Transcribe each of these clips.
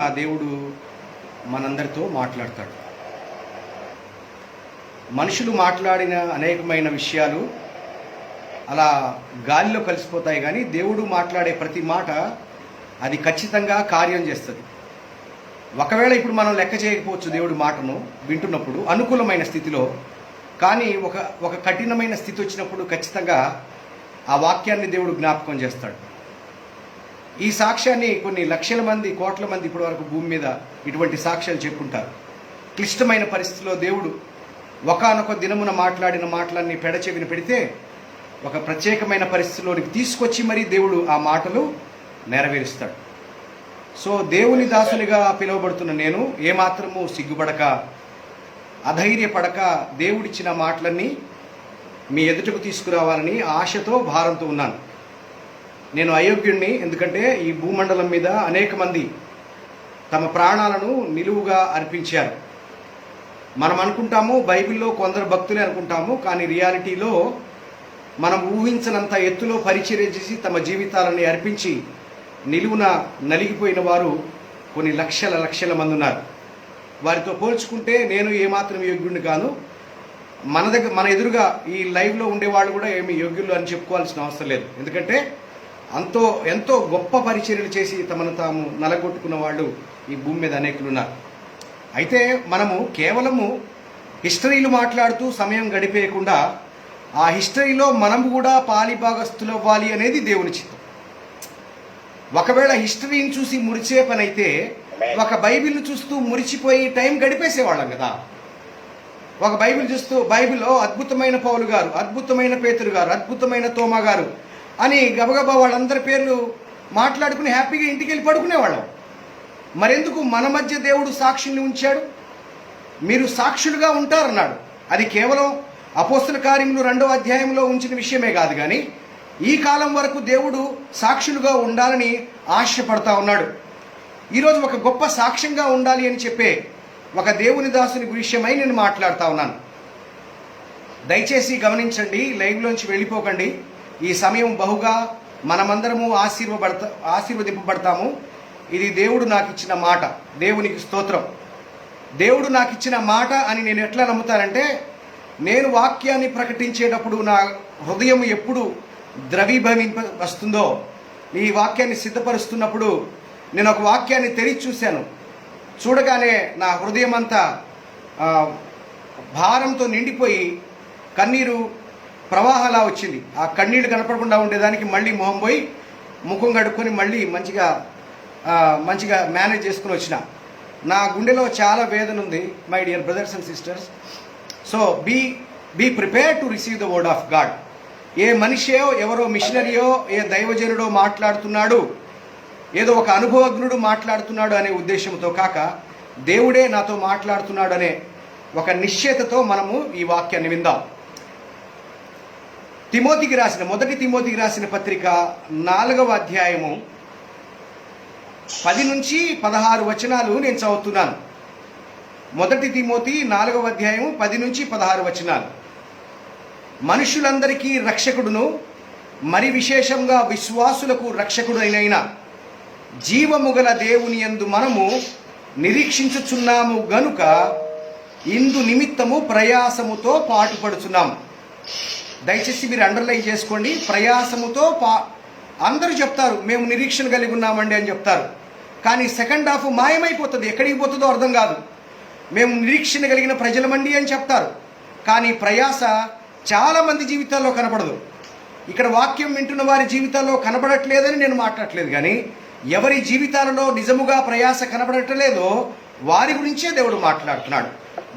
ఆ దేవుడు మనందరితో మాట్లాడతాడు. మనుషులు మాట్లాడిన అనేకమైన విషయాలు అలా గాలిలో కలిసిపోతాయి, కానీ దేవుడు మాట్లాడే ప్రతి మాట అది ఖచ్చితంగా కార్యం చేస్తుంది. ఒకవేళ ఇప్పుడు మనం లెక్క చేయకపోవచ్చు దేవుడి మాటను వింటున్నప్పుడు అనుకూలమైన స్థితిలో, కానీ ఒక కఠినమైన స్థితి వచ్చినప్పుడు ఖచ్చితంగా ఆ వాక్యాన్ని దేవుడు జ్ఞాపకం చేస్తాడు. ఈ సాక్ష్యాన్ని కొన్ని లక్షల మంది, కోట్ల మంది ఇప్పటి వరకు భూమి మీద ఇటువంటి సాక్ష్యాలు చెప్పుకుంటారు. క్లిష్టమైన పరిస్థితిలో దేవుడు ఒకానొక దినమున మాట్లాడిన మాటలన్నీ పెడచెవిన పెడితే ఒక ప్రత్యేకమైన పరిస్థితిలోనికి తీసుకొచ్చి మరీ దేవుడు ఆ మాటలు నెరవేరుస్తాడు. సో దేవుని దాసునిగా పిలువబడుతున్న నేను ఏమాత్రము సిగ్గుపడక, అధైర్యపడక దేవుడిచ్చిన మాటలన్నీ మీ ఎదుటకు తీసుకురావాలని ఆశతో, భారంతో ఉన్నాను. నేను అయోగ్యుణ్ణి, ఎందుకంటే ఈ భూమండలం మీద అనేక మంది తమ ప్రాణాలను నిలువుగా అర్పించారు. మనం అనుకుంటాము బైబిల్లో కొందరు భక్తులే అనుకుంటాము, కానీ రియాలిటీలో మనం ఊహించనంత ఎత్తులో పరిచర్య చేసి తమ జీవితాలని అర్పించి నిలువున నలిగిపోయిన వారు కొన్ని లక్షల మంది ఉన్నారు. వారితో పోల్చుకుంటే నేను ఏమాత్రం యోగ్యుడిని కాను. మన ఎదురుగా ఈ లైవ్లో ఉండేవాళ్ళు కూడా ఏమి యోగ్యులు అని చెప్పుకోవాల్సిన అవసరం లేదు. ఎందుకంటే ఎంతో గొప్ప పరిచర్యలు చేసి తమను తాము నలగొట్టుకున్న వాళ్ళు ఈ భూమి మీద అనేకులు ఉన్నారు. అయితే మనము కేవలము హిస్టరీలు మాట్లాడుతూ సమయం గడిపేయకుండా ఆ హిస్టరీలో మనం కూడా పాలిభాగస్తులు అవ్వాలి అనేది దేవుని చిత్తం. ఒకవేళ హిస్టరీని చూసి మురిచే పని అయితే ఒక బైబిల్ని చూస్తూ మురిచిపోయి టైం గడిపేసేవాళ్ళం కదా. ఒక బైబిల్ చూస్తూ బైబిల్లో అద్భుతమైన పౌలు గారు, అద్భుతమైన పేతురు గారు, అద్భుతమైన తోమా గారు అని గబగబా వాళ్ళందరి పేర్లు మాట్లాడుకుని హ్యాపీగా ఇంటికి వెళ్ళి పడుకునేవాళ్ళం. మరెందుకు మన మధ్య దేవుడు సాక్షుల్ని ఉంచాడు? మీరు సాక్షులుగా ఉంటారన్నాడు. అది కేవలం అపోస్తల కార్యములు 2వ అధ్యాయంలో ఉంచిన విషయమే కాదు, కానీ ఈ కాలం వరకు దేవుడు సాక్షులుగా ఉండాలని ఆశపడతా ఉన్నాడు. ఈరోజు ఒక గొప్ప సాక్ష్యంగా ఉండాలి అని చెప్పే ఒక దేవుని దాసుని విషయమై నేను మాట్లాడుతూ ఉన్నాను. దయచేసి గమనించండి, లైవ్లోంచి వెళ్ళిపోకండి. ఈ సమయం బహుగా మనమందరము ఆశీర్వదింపబడతాము. ఇది దేవుడు నాకు ఇచ్చిన మాట. దేవునికి స్తోత్రం. దేవుడు నాకు ఇచ్చిన మాట అని నేను ఎట్లా నమ్ముతానంటే, నేను వాక్యాన్ని ప్రకటించేటప్పుడు నా హృదయం ఎప్పుడు వస్తుందో, ఈ వాక్యాన్ని సిద్ధపరుస్తున్నప్పుడు నేను ఒక వాక్యాన్ని తెరిచి చూశాను. చూడగానే నా హృదయం అంతా భారంతో నిండిపోయి కన్నీరు ప్రవాహంలా వచ్చింది. ఆ కన్నీళ్లు కనపడకుండా ఉండేదానికి మళ్ళీ మొహం పోయి ముఖం కడుక్కొని మళ్ళీ మంచిగా మేనేజ్ చేసుకుని వచ్చిన. నా గుండెలో చాలా వేదన ఉంది, my dear brothers and sisters. So be prepare to receive the word of God. ఏ మనిషియో, ఎవరో మిషనరీయో, ఏ దైవజనుడో మాట్లాడుతున్నాడు, ఏదో ఒక అనుభవజ్ఞుడు మాట్లాడుతున్నాడు అనే ఉద్దేశంతో కాక, దేవుడే నాతో మాట్లాడుతున్నాడు అనే ఒక నిశ్చయతతో మనము ఈ వాక్యాన్ని విందాం. మొదటి తిమోతికి రాసిన పత్రిక 4వ అధ్యాయము 10 నుంచి 16 వచనాలు నేను చదువుతున్నాను. మొదటి తిమోతి 4వ అధ్యాయము 10 నుంచి 16 వచనాలు. మనుషులందరికీ రక్షకుడును, మరి విశేషంగా విశ్వాసులకు రక్షకుడైన జీవము గల దేవుని యందు మనము నిరీక్షించుచున్నాము గనుక ఇందు నిమిత్తము ప్రయాసముతో పాటుపడుచున్నాము. దయచేసి మీరు అండర్లైన్ చేసుకోండి. ప్రయాసముతో అందరూ చెప్తారు మేము నిరీక్షణ కలిగి ఉన్నామండి అని చెప్తారు, కానీ సెకండ్ హాఫ్ మాయమైపోతుంది, ఎక్కడికి పోతుందో అర్థం కాదు. మేము నిరీక్షణ కలిగిన ప్రజలమండి అని చెప్తారు, కానీ ప్రయాస చాలామంది జీవితాల్లో కనపడదు. ఇక్కడ వాక్యం వింటున్న వారి జీవితాల్లో కనబడట్లేదని నేను మాట్లాడట్లేదు, కానీ ఎవరి జీవితాలలో నిజముగా ప్రయాస కనబడట్లేదో వారి గురించే దేవుడు మాట్లాడుతున్నాడు.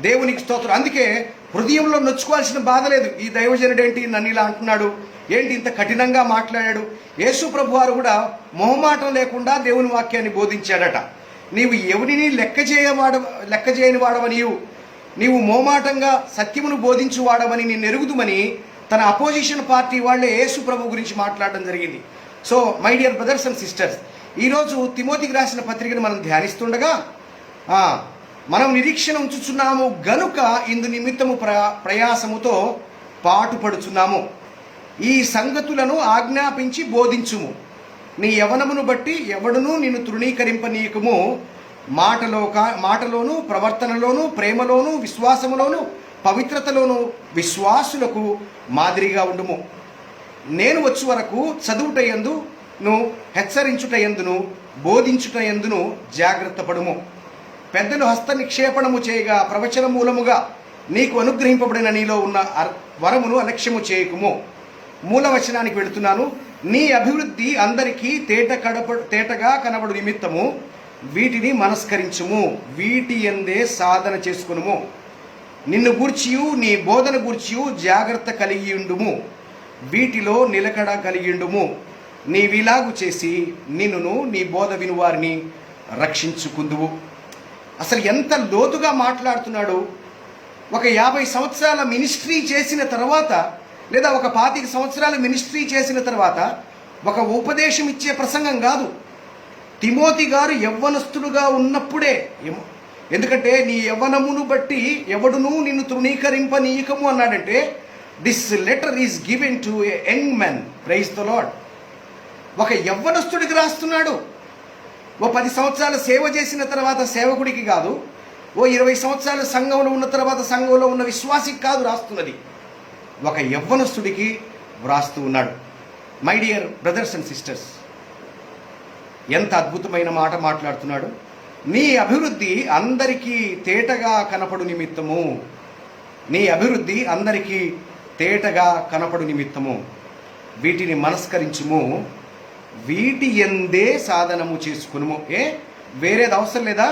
దేవునికి స్తోత్రం. అందుకే హృదయంలో నొచ్చుకోవాల్సిన బాధ లేదు. ఈ దైవజనుడు ఏంటి నన్ను ఇలా అంటున్నాడు, ఏంటి ఇంత కఠినంగా మాట్లాడాడు. యేసు ప్రభు వారు కూడా మొహమాటం లేకుండా దేవుని వాక్యాన్ని బోధించాడట. నీవు ఎవరిని లెక్క చేయని వాడవనియు, నీవు మోమాటంగా సత్యమును బోధించు వాడవని నేను ఎరుగుదుమని తన అపోజిషన్ పార్టీ వాళ్ళే యేసు ప్రభు గురించి మాట్లాడడం జరిగింది. So my dear brothers and sisters, ఈరోజు తిమోతికి రాసిన పత్రికను మనం ధ్యానిస్తుండగా మనం నిరీక్షణ ఉంచుచున్నాము గనుక ఇందు నిమిత్తము ప్రయాసముతో పాటుపడుచున్నాము. ఈ సంగతులను ఆజ్ఞాపించి బోధించుము. నీ యవనమును బట్టి ఎవడునూ నిన్ను తృణీకరింపనీయకము. మాటలోను, ప్రవర్తనలోను, ప్రేమలోను, విశ్వాసములోను, పవిత్రతలోను విశ్వాసులకు మాదిరిగా ఉండుము. నేను వచ్చే వరకు చదువుటయందును, హెచ్చరించుటయందును, బోధించుటయందును జాగ్రత్త పడుము. పెద్దలు హస్త నిక్షేపణము చేయగా ప్రవచన మూలముగా నీకు అనుగ్రహింపబడిన నీలో ఉన్న వరమును అలక్ష్యము చేయకుము. మూలవచనానికి వెళుతున్నాను. నీ అభివృద్ధి అందరికీ తేటగా కనబడు నిమిత్తము వీటిని మనస్కరించుము, వీటి యందే సాధన చేసుకునుము. నిన్ను గూర్చియు నీ బోధన గూర్చియు జాగ్రత్త కలిగియుండుము, వీటిలో నిలకడ కలిగిండుము. నీవిలాగు చేసి నిన్నును నీ బోధ వినువారిని రక్షించుకుందువు. అసలు ఎంత లోతుగా మాట్లాడుతున్నాడు. ఒక 50 సంవత్సరాల మినిస్ట్రీ చేసిన తర్వాత, లేదా ఒక 25 సంవత్సరాల మినిస్ట్రీ చేసిన తర్వాత ఒక ఉపదేశం ఇచ్చే ప్రసంగం కాదు. తిమోతి గారు యవ్వనస్తుడుగా ఉన్నప్పుడే, ఎందుకంటే నీ యవ్వనమును బట్టి ఎవడునూ నిన్ను తృణీకరింపనీయకము అన్నాడంటే this letter is given to a young man. Praise the lord. ఒక యవ్వనస్తుడికి రాస్తున్నాడు. ఓ 10 సంవత్సరాలు సేవ చేసిన తర్వాత సేవకుడికి కాదు, ఓ 20 సంవత్సరాలు సంఘంలో ఉన్న తర్వాత సంఘంలో ఉన్న విశ్వాసికి కాదు రాస్తున్నది, ఒక యవ్వనస్తుడికి వ్రాస్తూ ఉన్నాడు. My dear brothers and sisters, ఎంత అద్భుతమైన మాట మాట్లాడుతున్నాడు. నీ అభివృద్ధి అందరికీ తేటగా కనపడు నిమిత్తము, నీ అభివృద్ధి అందరికీ తేటగా కనపడు నిమిత్తము వీటిని మనస్కరించుము, వీటి ఎందే సాధనము చేసుకునుము. వేరేది అవసరం లేదా?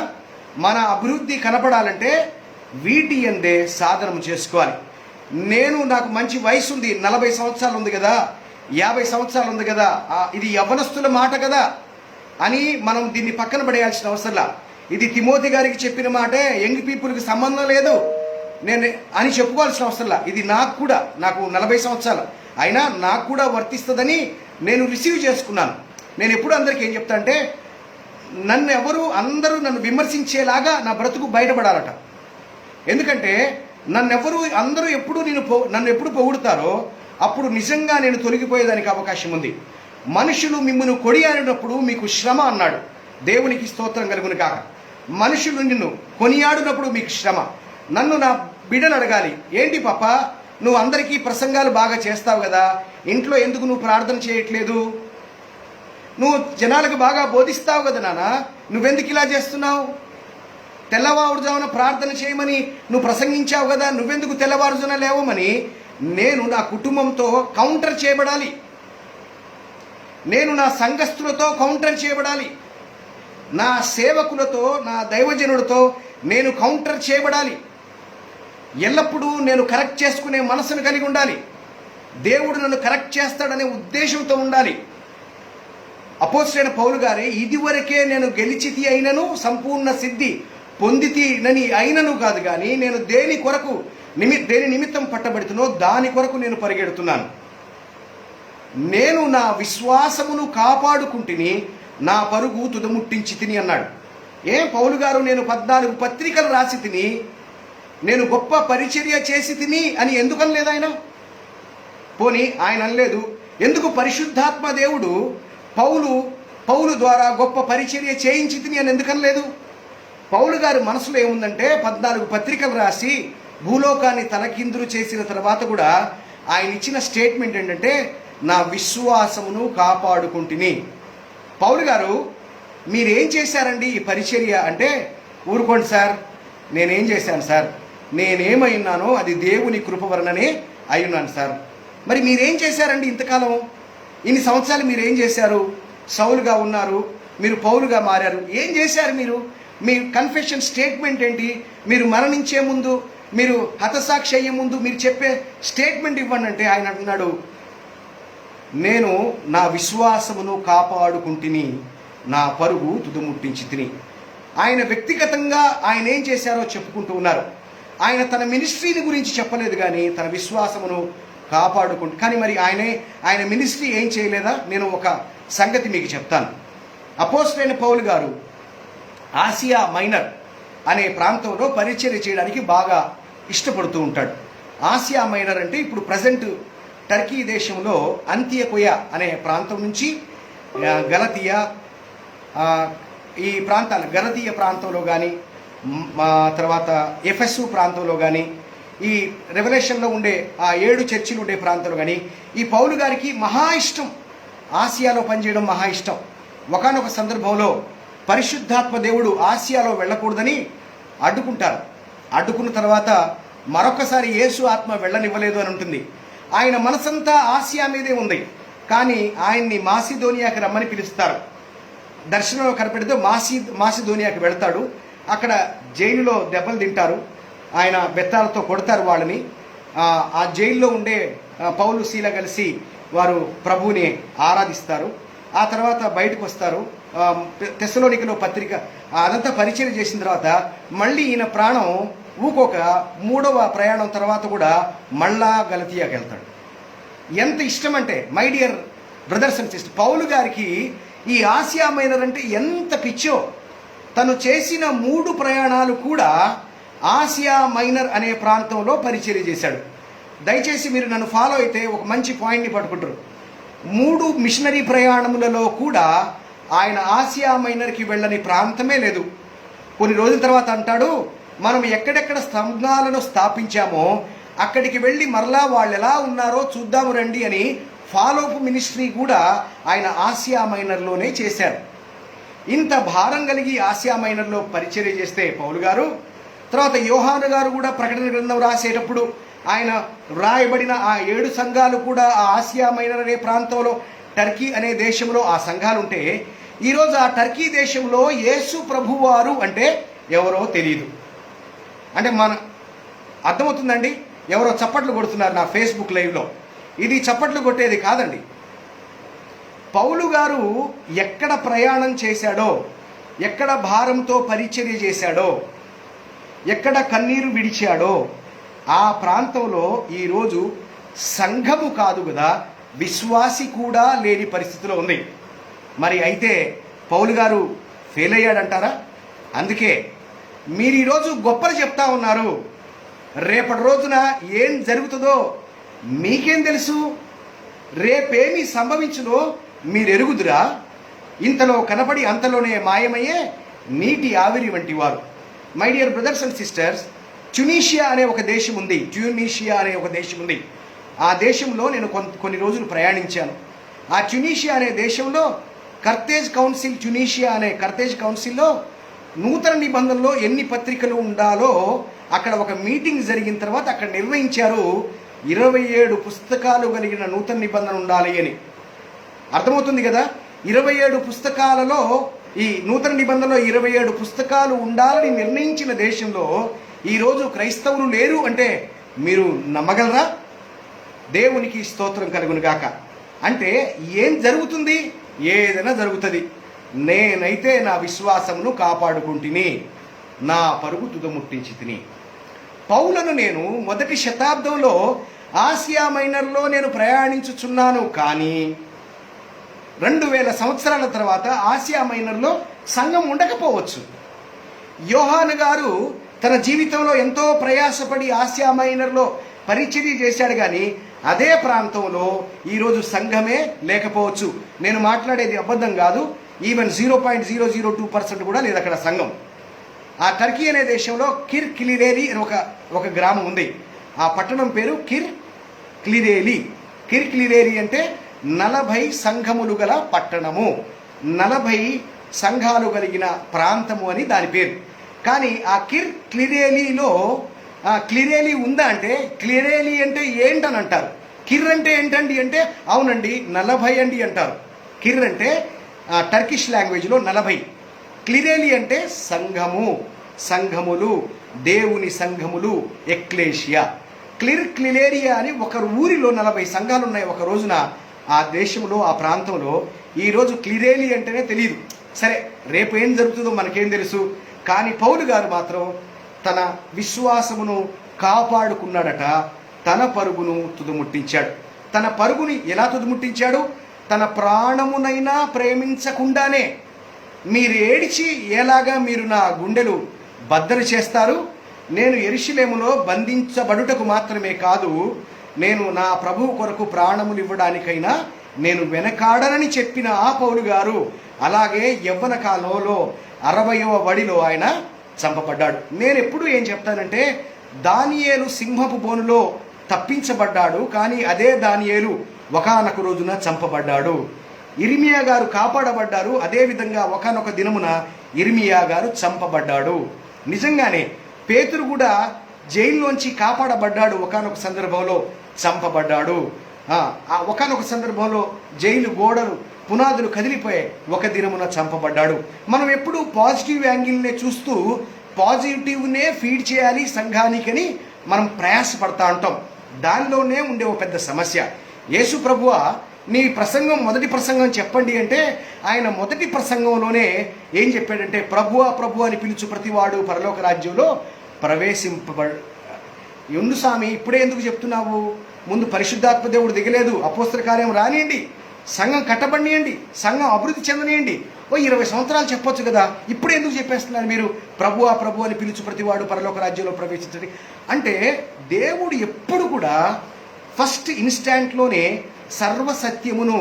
మన అభివృద్ధి కనపడాలంటే వీటి ఎందే సాధనము చేసుకోవాలి. నాకు మంచి వయసు ఉంది, 40 సంవత్సరాలు ఉంది కదా, 50 సంవత్సరాలు ఉంది కదా, ఇది యవ్వనస్తుల మాట కదా అని మనం దీన్ని పక్కన పడేయాల్సిన అవసరంలా. ఇది తిమోతి గారికి చెప్పిన మాటే, యంగ్ పీపుల్కి సంబంధం లేదు నేను అని చెప్పుకోవాల్సిన అవసరంలా. ఇది నాకు 40 సంవత్సరాలు అయినా నాకు కూడా వర్తిస్తుందని నేను రిసీవ్ చేసుకున్నాను. నేను ఎప్పుడు అందరికీ ఏం చెప్తా అంటే, అందరూ నన్ను విమర్శించేలాగా నా బ్రతుకు బయటపడాలట. ఎందుకంటే అందరూ నన్ను ఎప్పుడు పొగుడుతారో అప్పుడు నిజంగా నేను తొలగిపోయేదానికి అవకాశం ఉంది. మనుషులు మిమ్మల్ని కొనియాడినప్పుడు మీకు శ్రమ అన్నాడు. దేవునికి స్తోత్రం కలుగును కాక. మనుషులు నిన్ను కొనియాడినప్పుడు మీకు శ్రమ. నన్ను నా బిడ్డను అడగాలి, ఏంటి పాప నువ్వు అందరికీ ప్రసంగాలు బాగా చేస్తావు కదా, ఇంట్లో ఎందుకు నువ్వు ప్రార్థన చేయట్లేదు? నువ్వు జనాలకు బాగా బోధిస్తావు కదా నాన్న, నువ్వెందుకు ఇలా చేస్తున్నావు? తెల్లవారుజామున ప్రార్థన చేయమని నువ్వు ప్రసంగించావు కదా, నువ్వెందుకు తెల్లవారుజామున లేవమని నేను నా కుటుంబంతో కౌంటర్ చేయబడాలి. నేను నా సంఘస్థులతో కౌంటర్ చేయబడాలి. నా సేవకులతో, నా దైవజనుడితో నేను కౌంటర్ చేయబడాలి. ఎల్లప్పుడూ నేను కరెక్ట్ చేసుకునే మనసును కలిగి ఉండాలి. దేవుడు నన్ను కరెక్ట్ చేస్తాడనే ఉద్దేశంతో ఉండాలి. అపోస్తలుడైన పౌలు గారే, ఇదివరకే నేను గెలిచితి అయినను సంపూర్ణ సిద్ధి పొందితినని అయినను కాదు కానీ నేను దేని నిమిత్తం పట్టబడుతున్నో దాని కొరకు నేను పరిగెడుతున్నాను. నేను నా విశ్వాసమును కాపాడుకుంటుని నా పరుగు తుదముట్టించి తిని అన్నాడు. పౌలు గారు నేను 14 పత్రికలు రాసి తిని, నేను గొప్ప పరిచర్య చేసి తిని అని ఎందుకనలేదు ఆయన? పోనీ ఆయన అనలేదు, ఎందుకు పరిశుద్ధాత్మ దేవుడు పౌలు ద్వారా గొప్ప పరిచర్య చేయించి తిని అని ఎందుకనలేదు? పౌలు గారి మనసులో ఏముందంటే 14 పత్రికలు రాసి భూలోకాన్ని తలకిందులు చేసిన తర్వాత కూడా ఆయన ఇచ్చిన స్టేట్మెంట్ ఏంటంటే, నా విశ్వాసమును కాపాడుకుంటుని. పౌలు గారు మీరేం చేశారండి ఈ పరిచర్య అంటే, ఊరుకోండి సార్, నేనేం చేశాను సార్, నేనేమైనానో అది దేవుని కృప వలననే అయ్యున్నాను సార్. మరి మీరేం చేశారండి ఇంతకాలం, ఇన్ని సంవత్సరాలు మీరేం చేశారు? సౌలుగా ఉన్నారు, మీరు పౌలుగా మారారు, ఏం చేశారు మీరు? మీ కన్ఫెషన్ స్టేట్మెంట్ ఏంటి? మీరు మరణించే ముందు, మీరు హతసాక్షి అయ్యే ముందు మీరు చెప్పే స్టేట్మెంట్ ఇవ్వండి అంటే ఆయన అంటున్నాడు, నేను నా విశ్వాసమును కాపాడుకుంటుని నా పరుగు తుదముట్టించి తిని. ఆయన వ్యక్తిగతంగా ఆయన ఏం చేశారో చెప్పుకుంటూ ఉన్నారు. ఆయన తన మినిస్ట్రీని గురించి చెప్పలేదు కానీ తన విశ్వాసమును కానీ మరి ఆయన మినిస్ట్రీ ఏం చేయలేదా? నేను ఒక సంగతి మీకు చెప్తాను. అపోస్తలుడైన పౌలు గారు ఆసియా మైనర్ అనే ప్రాంతంలో పరిచర్య చేయడానికి బాగా ఇష్టపడుతూ ఉంటాడు. ఆసియా మైనర్ అంటే ఇప్పుడు ప్రజెంట్ టర్కీ దేశంలో అంత్యకొయ అనే ప్రాంతం నుంచి గలతియా, ఈ ప్రాంతాలు గలతీయ ప్రాంతంలో కానీ, తర్వాత ఎఫెసు ప్రాంతంలో కానీ, ఈ రెవల్యూషన్లో ఉండే ఆ 7 చర్చిలు ఉండే ప్రాంతంలో కానీ ఈ పౌలు గారికి మహా ఇష్టం, ఆసియాలో పనిచేయడం మహా ఇష్టం. ఒకానొక సందర్భంలో పరిశుద్ధాత్మ దేవుడు ఆసియాలో వెళ్ళకూడదని అడ్డుకుంటారు. అడ్డుకున్న తర్వాత మరొకసారి యేసు ఆత్మ వెళ్ళనివ్వలేదు అని ఉంటుంది. ఆయన మనసంతా ఆసియా మీదే ఉంది. కానీ ఆయన్ని మాసిదోనియాకి రమ్మని పిలుస్తారు. దర్శనంలో కనపడితే మాసిదోనియాకి వెళ్తాడు. అక్కడ జైలులో దెబ్బలు తింటారు. ఆయన బెత్తాలతో కొడతారు వాళ్ళని. ఆ జైల్లో ఉండే పౌలు శీల కలిసి వారు ప్రభువుని ఆరాధిస్తారు. ఆ తర్వాత బయటకు వస్తారు. తెస్సలోనికలో పత్రిక అదంతా పరిచయం చేసిన తర్వాత మళ్ళీ ఈయన ప్రాణం ఊకొక 3వ ప్రయాణం తర్వాత కూడా మళ్ళా గలతీయాకి వెళ్తాడు. ఎంత ఇష్టం అంటే, my dear brothers and sisters, పౌలు గారికి ఈ ఆసియా మైనర్ అంటే ఎంత పిచ్చో. తను చేసిన 3 ప్రయాణాలు కూడా ఆసియా మైనర్ అనే ప్రాంతంలో పరిచర్య చేశాడు. దయచేసి మీరు నన్ను ఫాలో అయితే ఒక మంచి పాయింట్ని పట్టుకుంటారు. 3 మిషనరీ ప్రయాణములలో కూడా ఆయన ఆసియా మైనర్కి వెళ్ళని ప్రాంతమే లేదు. కొన్ని రోజుల తర్వాత అంటాడు, మనం ఎక్కడెక్కడ సంఘాలను స్థాపించామో అక్కడికి వెళ్ళి మరలా వాళ్ళు ఎలా ఉన్నారో చూద్దాము రండి అని ఫాలోఅప్ మినిస్ట్రీ కూడా ఆయన ఆసియా మైనర్లోనే చేశారు. ఇంత భారం కలిగి ఆసియా మైనర్లో పరిచర్య చేస్తే పౌలు గారు, తర్వాత యోహాను గారు కూడా ప్రకటన గ్రంథం రాసేటప్పుడు ఆయన రాయబడిన ఆ 7 సంఘాలు కూడా ఆ ఆసియా మైనర్ అనే ప్రాంతంలో, టర్కీ అనే దేశంలో ఆ సంఘాలు ఉంటే, ఈరోజు ఆ టర్కీ దేశంలో యేసు ప్రభువారు అంటే ఎవరో తెలియదు. అంటే మన అర్థమవుతుందండి? ఎవరో చప్పట్లు కొడుతున్నారు నా ఫేస్బుక్ లైవ్లో. ఇది చప్పట్లు కొట్టేది కాదండి. పౌలు గారు ఎక్కడ ప్రయాణం చేశాడో, ఎక్కడ భారంతో పరిచర్య చేశాడో, ఎక్కడ కన్నీరు విడిచాడో ఆ ప్రాంతంలో ఈరోజు సంఘము కాదు కదా, విశ్వాసి కూడా లేని పరిస్థితిలో ఉంది. మరి అయితే పౌలు గారు ఫెయిల్ అయ్యాడంటారా? అందుకే మీరు ఈరోజు గొప్పలు చెప్తా ఉన్నారు. రేపటి రోజున ఏం జరుగుతుందో మీకేం తెలుసు? రేపేమి సంభవించునో మీరు ఎరుగుదురా? ఇంతలో కనపడి అంతలోనే మాయమయ్యే నీటి ఆవిరి వంటి వారు. My dear brothers and sisters, Tunisia అనే ఒక దేశం ఉంది. ఆ దేశంలో నేను కొన్ని రోజులు ప్రయాణించాను. ఆ ట్యునీషియా అనే దేశంలో ట్యునీషియా అనే కర్తేజ్ కౌన్సిల్లో నూతన నిబంధనలో ఎన్ని పత్రికలు ఉండాలో అక్కడ ఒక మీటింగ్ జరిగిన తర్వాత అక్కడ నిర్ణయించారు 27 పుస్తకాలు కలిగిన నూతన నిబంధన ఉండాలి అని. అర్థమవుతుంది కదా? 27 పుస్తకాలలో ఈ నూతన నిబంధనలో 27 పుస్తకాలు ఉండాలని నిర్ణయించిన దేశంలో ఈరోజు క్రైస్తవులు లేరు అంటే మీరు నమ్మగలరా? దేవునికి స్తోత్రం కలుగును గాక. అంటే ఏం జరుగుతుంది? ఏదైనా జరుగుతుంది. నేనైతే నా విశ్వాసమును కాపాడుకుంటుని, నా పరుగు తుదముట్టించి తిని. పౌలను నేను 1వ శతాబ్దంలో ఆసియా మైనర్లో నేను ప్రయాణించుచున్నాను. కానీ 2000 సంవత్సరాల తర్వాత ఆసియా మైనర్లో సంఘం ఉండకపోవచ్చు. యోహాను గారు తన జీవితంలో ఎంతో ప్రయాసపడి ఆసియా మైనర్లో పరిచర్య చేశాడు. కానీ అదే ప్రాంతంలో ఈరోజు సంఘమే లేకపోవచ్చు. నేను మాట్లాడేది అబద్ధం కాదు. ఈవెన్ 0.002% కూడా లేదు అక్కడ సంఘం. ఆ టర్కీ అనే దేశంలో కిర్ క్లిరేలి అని ఒక గ్రామం ఉంది. ఆ పట్టణం పేరు కిర్ క్లిరేలి అంటే 40 సంఘములు గల పట్టణము, 40 సంఘాలు కలిగిన ప్రాంతము అని దాని పేరు. కానీ ఆ కిర్ క్లిరేలిలో క్లిరేలి ఉందా అంటే, క్లిరేలి అంటే ఏంటని అంటారు. కిర్ అంటే ఏంటండి అంటే, అవునండి 40 అండి అంటారు. కిర్ అంటే టర్కిష్ లాంగ్వేజ్లో 40. క్లిరేలి అంటే సంఘములు, దేవుని సంఘములు, ఎక్లేషియా. క్లిరేరియా అని ఒక ఊరిలో 40 సంఘాలు ఉన్నాయి. ఒక రోజున ఆ దేశంలో, ఆ ప్రాంతంలో ఈరోజు క్లిరేలి అంటేనే తెలియదు. సరే, రేపు ఏం జరుగుతుందో మనకేం తెలుసు. కానీ పౌలు గారు మాత్రం తన విశ్వాసమును కాపాడుకున్నాడట. తన పరుగును తుదముట్టించాడు. తన పరుగుని ఎలా తుదముట్టించాడు? తన ప్రాణమునైనా ప్రేమించకుండానే. మీరు ఏడిచి ఎలాగా మీరు నా గుండెలు బద్దలు చేస్తారు? నేను యెరూషలేములో బంధించబడుటకు మాత్రమే కాదు, నేను నా ప్రభువు కొరకు ప్రాణములు ఇవ్వడానికైనా నేను వెనకాడనని చెప్పిన ఆ పౌలు గారు అలాగే యవ్వన కాలంలో 60వ వడిలో ఆయన చంపబడ్డాడు. నేను ఎప్పుడు ఏం చెప్తానంటే, దానియేలు సింహపు బోనులో తప్పించబడ్డాడు, కానీ అదే దానియేలు ఒకానొక రోజున చంపబడ్డాడు. ఇర్మియా గారు కాపాడబడ్డారు, అదేవిధంగా ఒకానొక దినమున ఇర్మియా గారు చంపబడ్డాడు. నిజంగానే పేతురు కూడా జైల్లోంచి కాపాడబడ్డాడు, ఒకానొక సందర్భంలో చంపబడ్డాడు. ఒకానొక సందర్భంలో జైలు గోడలు పునాదులు కదిలిపోయాయి, ఒక దినమున చంపబడ్డాడు. మనం ఎప్పుడు పాజిటివ్ యాంగిల్నే చూస్తూ పాజిటివ్నే ఫీడ్ చేయాలి సంఘానికని మనం ప్రయాసపడతా ఉంటాం. దానిలోనే ఉండే ఒక పెద్ద సమస్య. యేసు ప్రభువా నీ ప్రసంగం మొదటి ప్రసంగం చెప్పండి అంటే ఆయన మొదటి ప్రసంగంలోనే ఏం చెప్పాడంటే, ప్రభువా ప్రభు అని పిలుచు ప్రతివాడు పరలోక రాజ్యంలో ఎందు స్వామి ఇప్పుడే ఎందుకు చెప్తున్నావు? ముందు పరిశుద్ధాత్మ దేవుడు దిగలేదు, అపోస్తల కార్యం రానియండి, సంఘం కట్టబడియండి, సంఘం అభివృద్ధి చెందనియండి, 20 సంవత్సరాలు చెప్పొచ్చు కదా, ఇప్పుడే ఎందుకు చెప్పేస్తున్నారు మీరు ప్రభువా ప్రభు అని పిలుచు ప్రతివాడు పరలోక రాజ్యంలో ప్రవేశించండి అంటే? దేవుడు ఎప్పుడు కూడా ఫస్ట్ ఇన్స్టాంట్లోనే సర్వసత్యమును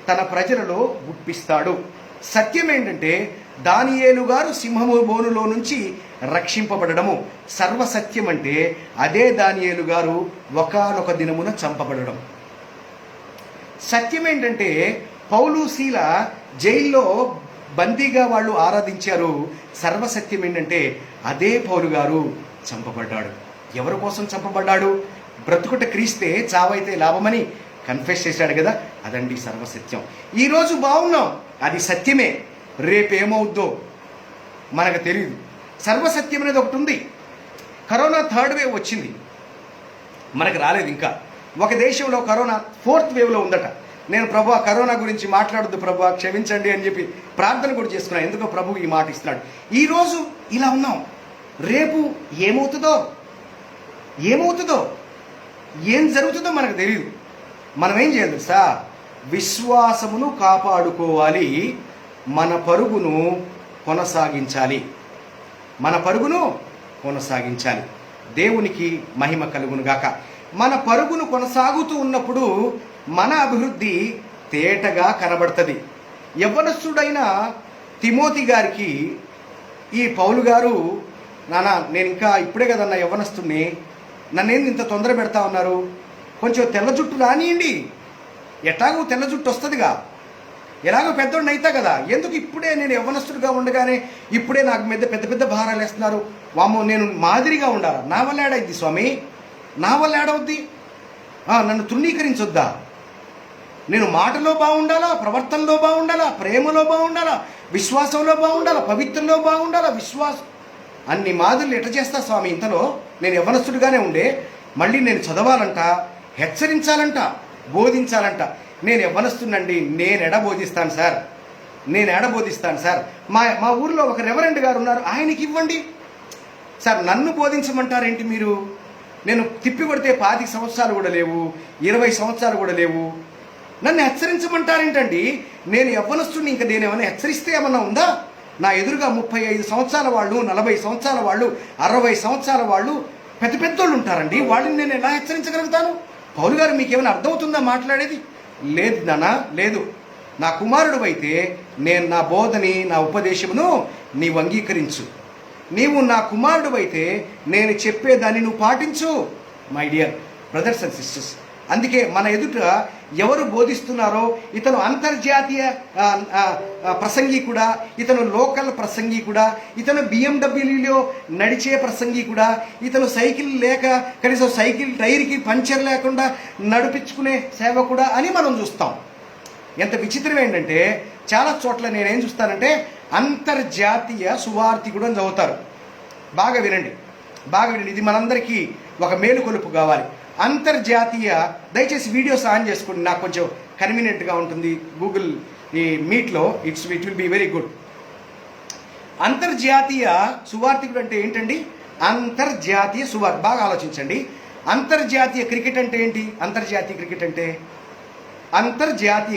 తన ప్రజలలో గుప్పిస్తాడు. సత్యం ఏంటంటే దానియేలు గారు సింహము బోనులో నుంచి రక్షింపబడము. సర్వసత్యం అంటే అదే దానియేలు గారు ఒకానొక దినమున చంపబడడం. సత్యం ఏంటంటే పౌలు శీల జైల్లో బందీగా వాళ్ళు ఆరాధించారు. సర్వసత్యం ఏంటంటే అదే పౌలు గారు చంపబడ్డాడు. ఎవరి కోసం చంపబడ్డాడు? బ్రతుకుట క్రీస్తే చావైతే లాభమని కన్ఫెస్ చేశాడు కదా, అదండి సర్వసత్యం. ఈరోజు బాగున్నాం, అది సత్యమే. రేపేమవుద్దో మనకు తెలియదు. సర్వసత్యం అనేది ఒకటి ఉంది. కరోనా 3rd వేవ్ వచ్చింది, మనకు రాలేదు ఇంకా. ఒక దేశంలో కరోనా 4th వేవ్లో ఉందట. నేను ప్రభు కరోనా గురించి మాట్లాడొద్దు ప్రభు క్షమించండి అని చెప్పి ప్రార్థన కూడా చేసుకున్నాను. ఎందుకో ప్రభు ఈ మాట ఇస్తున్నాడు. ఈరోజు ఇలా ఉన్నాం, రేపు ఏమవుతుందో ఏం జరుగుతుందో మనకు తెలియదు. మనం ఏం చేయాలి తెలుసా? విశ్వాసమును కాపాడుకోవాలి, మన పరుగును కొనసాగించాలి. దేవునికి మహిమ కలుగును గాక. మన పరుగును కొనసాగుతూ ఉన్నప్పుడు మన అభివృద్ధి తేటగా కనబడుతుంది. యవ్వనస్తుడైన తిమోతి గారికి ఈ పౌలు గారు, నాన్న నేను ఇంకా ఇప్పుడే కదన్నా యవ్వనస్తుడిని, నన్నేంది ఇంత తొందర పెడతా ఉన్నారు, కొంచెం తెల్ల జుట్టు రానియండి, ఎట్లాగో తెల్ల జుట్టు వస్తుందిగా, ఎలాగో పెద్దోడిని అవుతా కదా, ఎందుకు ఇప్పుడే నేను యవ్వనస్తుడిగా ఉండగానే ఇప్పుడే నాకు మీద పెద్ద పెద్ద భారాలు వేస్తున్నారు? వామ్మో, నేను మాదిరిగా ఉండాలా? నా వల్ల ఏడైద్ది స్వామి, నా వల్ల ఏడవద్ది? నన్ను తృణీకరించొద్దా? నేను మాటలో బాగుండాలా, ప్రవర్తనలో బాగుండాలా, ప్రేమలో బాగుండాలా, విశ్వాసంలో బాగుండాలా, పవిత్రలో బాగుండాలా, అన్ని మాదిరిలు ఎట్లా చేస్తా స్వామి? ఇంతలో నేను యవ్వనస్తుడిగానే ఉండే మళ్ళీ నేను చదవాలంట, హెచ్చరించాలంట, బోధించాలంట. నేను యవ్వనస్తున్నండి, నేను ఎడ బోధిస్తాను సార్. మా ఊర్లో ఒక రెవరెండ్ గారు ఉన్నారు, ఆయనకి ఇవ్వండి సార్. నన్ను బోధించమంటారేంటి మీరు? నేను తిప్పి కొడితే 25 సంవత్సరాలు కూడా లేవు, 20 సంవత్సరాలు కూడా లేవు, నన్ను హెచ్చరించమంటారేంటండి? నేను యవ్వనస్తుడిని, ఇంకా నేను ఏమైనా హెచ్చరిస్తే ఏమన్నా ఉందా? నా ఎదురుగా 35 సంవత్సరాల వాళ్ళు, 40 సంవత్సరాల వాళ్ళు, 60 సంవత్సరాల వాళ్ళు, పెద్ద పెద్దోళ్ళు ఉంటారండి. వాళ్ళని నేను ఎలా హెచ్చరించగలుగుతాను? పౌలు గారు మీకేమైనా అర్థమవుతుందా మాట్లాడేది? లేదు నాన్న, లేదు. నా కుమారుడు అయితే నేను నా బోధని, నా ఉపదేశమును నీవు అంగీకరించు. నీవు నా కుమారుడు అయితే నేను చెప్పేదాన్ని నువ్వు పాటించు. My dear brothers and sisters, అందుకే మన ఎదుట ఎవరు బోధిస్తున్నారో, ఇతను అంతర్జాతీయ ప్రసంగికుడా, ఇతను లోకల్ ప్రసంగికుడా, ఇతను BMW నడిచే ప్రసంగికుడా, ఇతను సైకిల్ లేక కనీసం సైకిల్ టైర్కి పంచర్ లేకుండా నడిపించుకునే సేవకుడా అని మనం చూస్తాం. ఎంత విచిత్రం ఏంటంటే చాలా చోట్ల నేనేం చూస్తానంటే అంతర్జాతీయ సువార్థికుడు అని చదువుతారు. బాగా వినండి. ఇది మనందరికీ ఒక మేలుకొలుపు కావాలి. అంతర్జాతీయ, దయచేసి వీడియోస్ ఆన్ చేసుకోండి, నాకు కొంచెం కన్వీనియంట్గా ఉంటుంది. గూగుల్ ఈ మీట్లో it will be very good. అంతర్జాతీయ సువార్థికుడు అంటే ఏంటండి? అంతర్జాతీయ సువార్త, బాగా ఆలోచించండి. అంతర్జాతీయ క్రికెట్ అంటే ఏంటి? అంతర్జాతీయ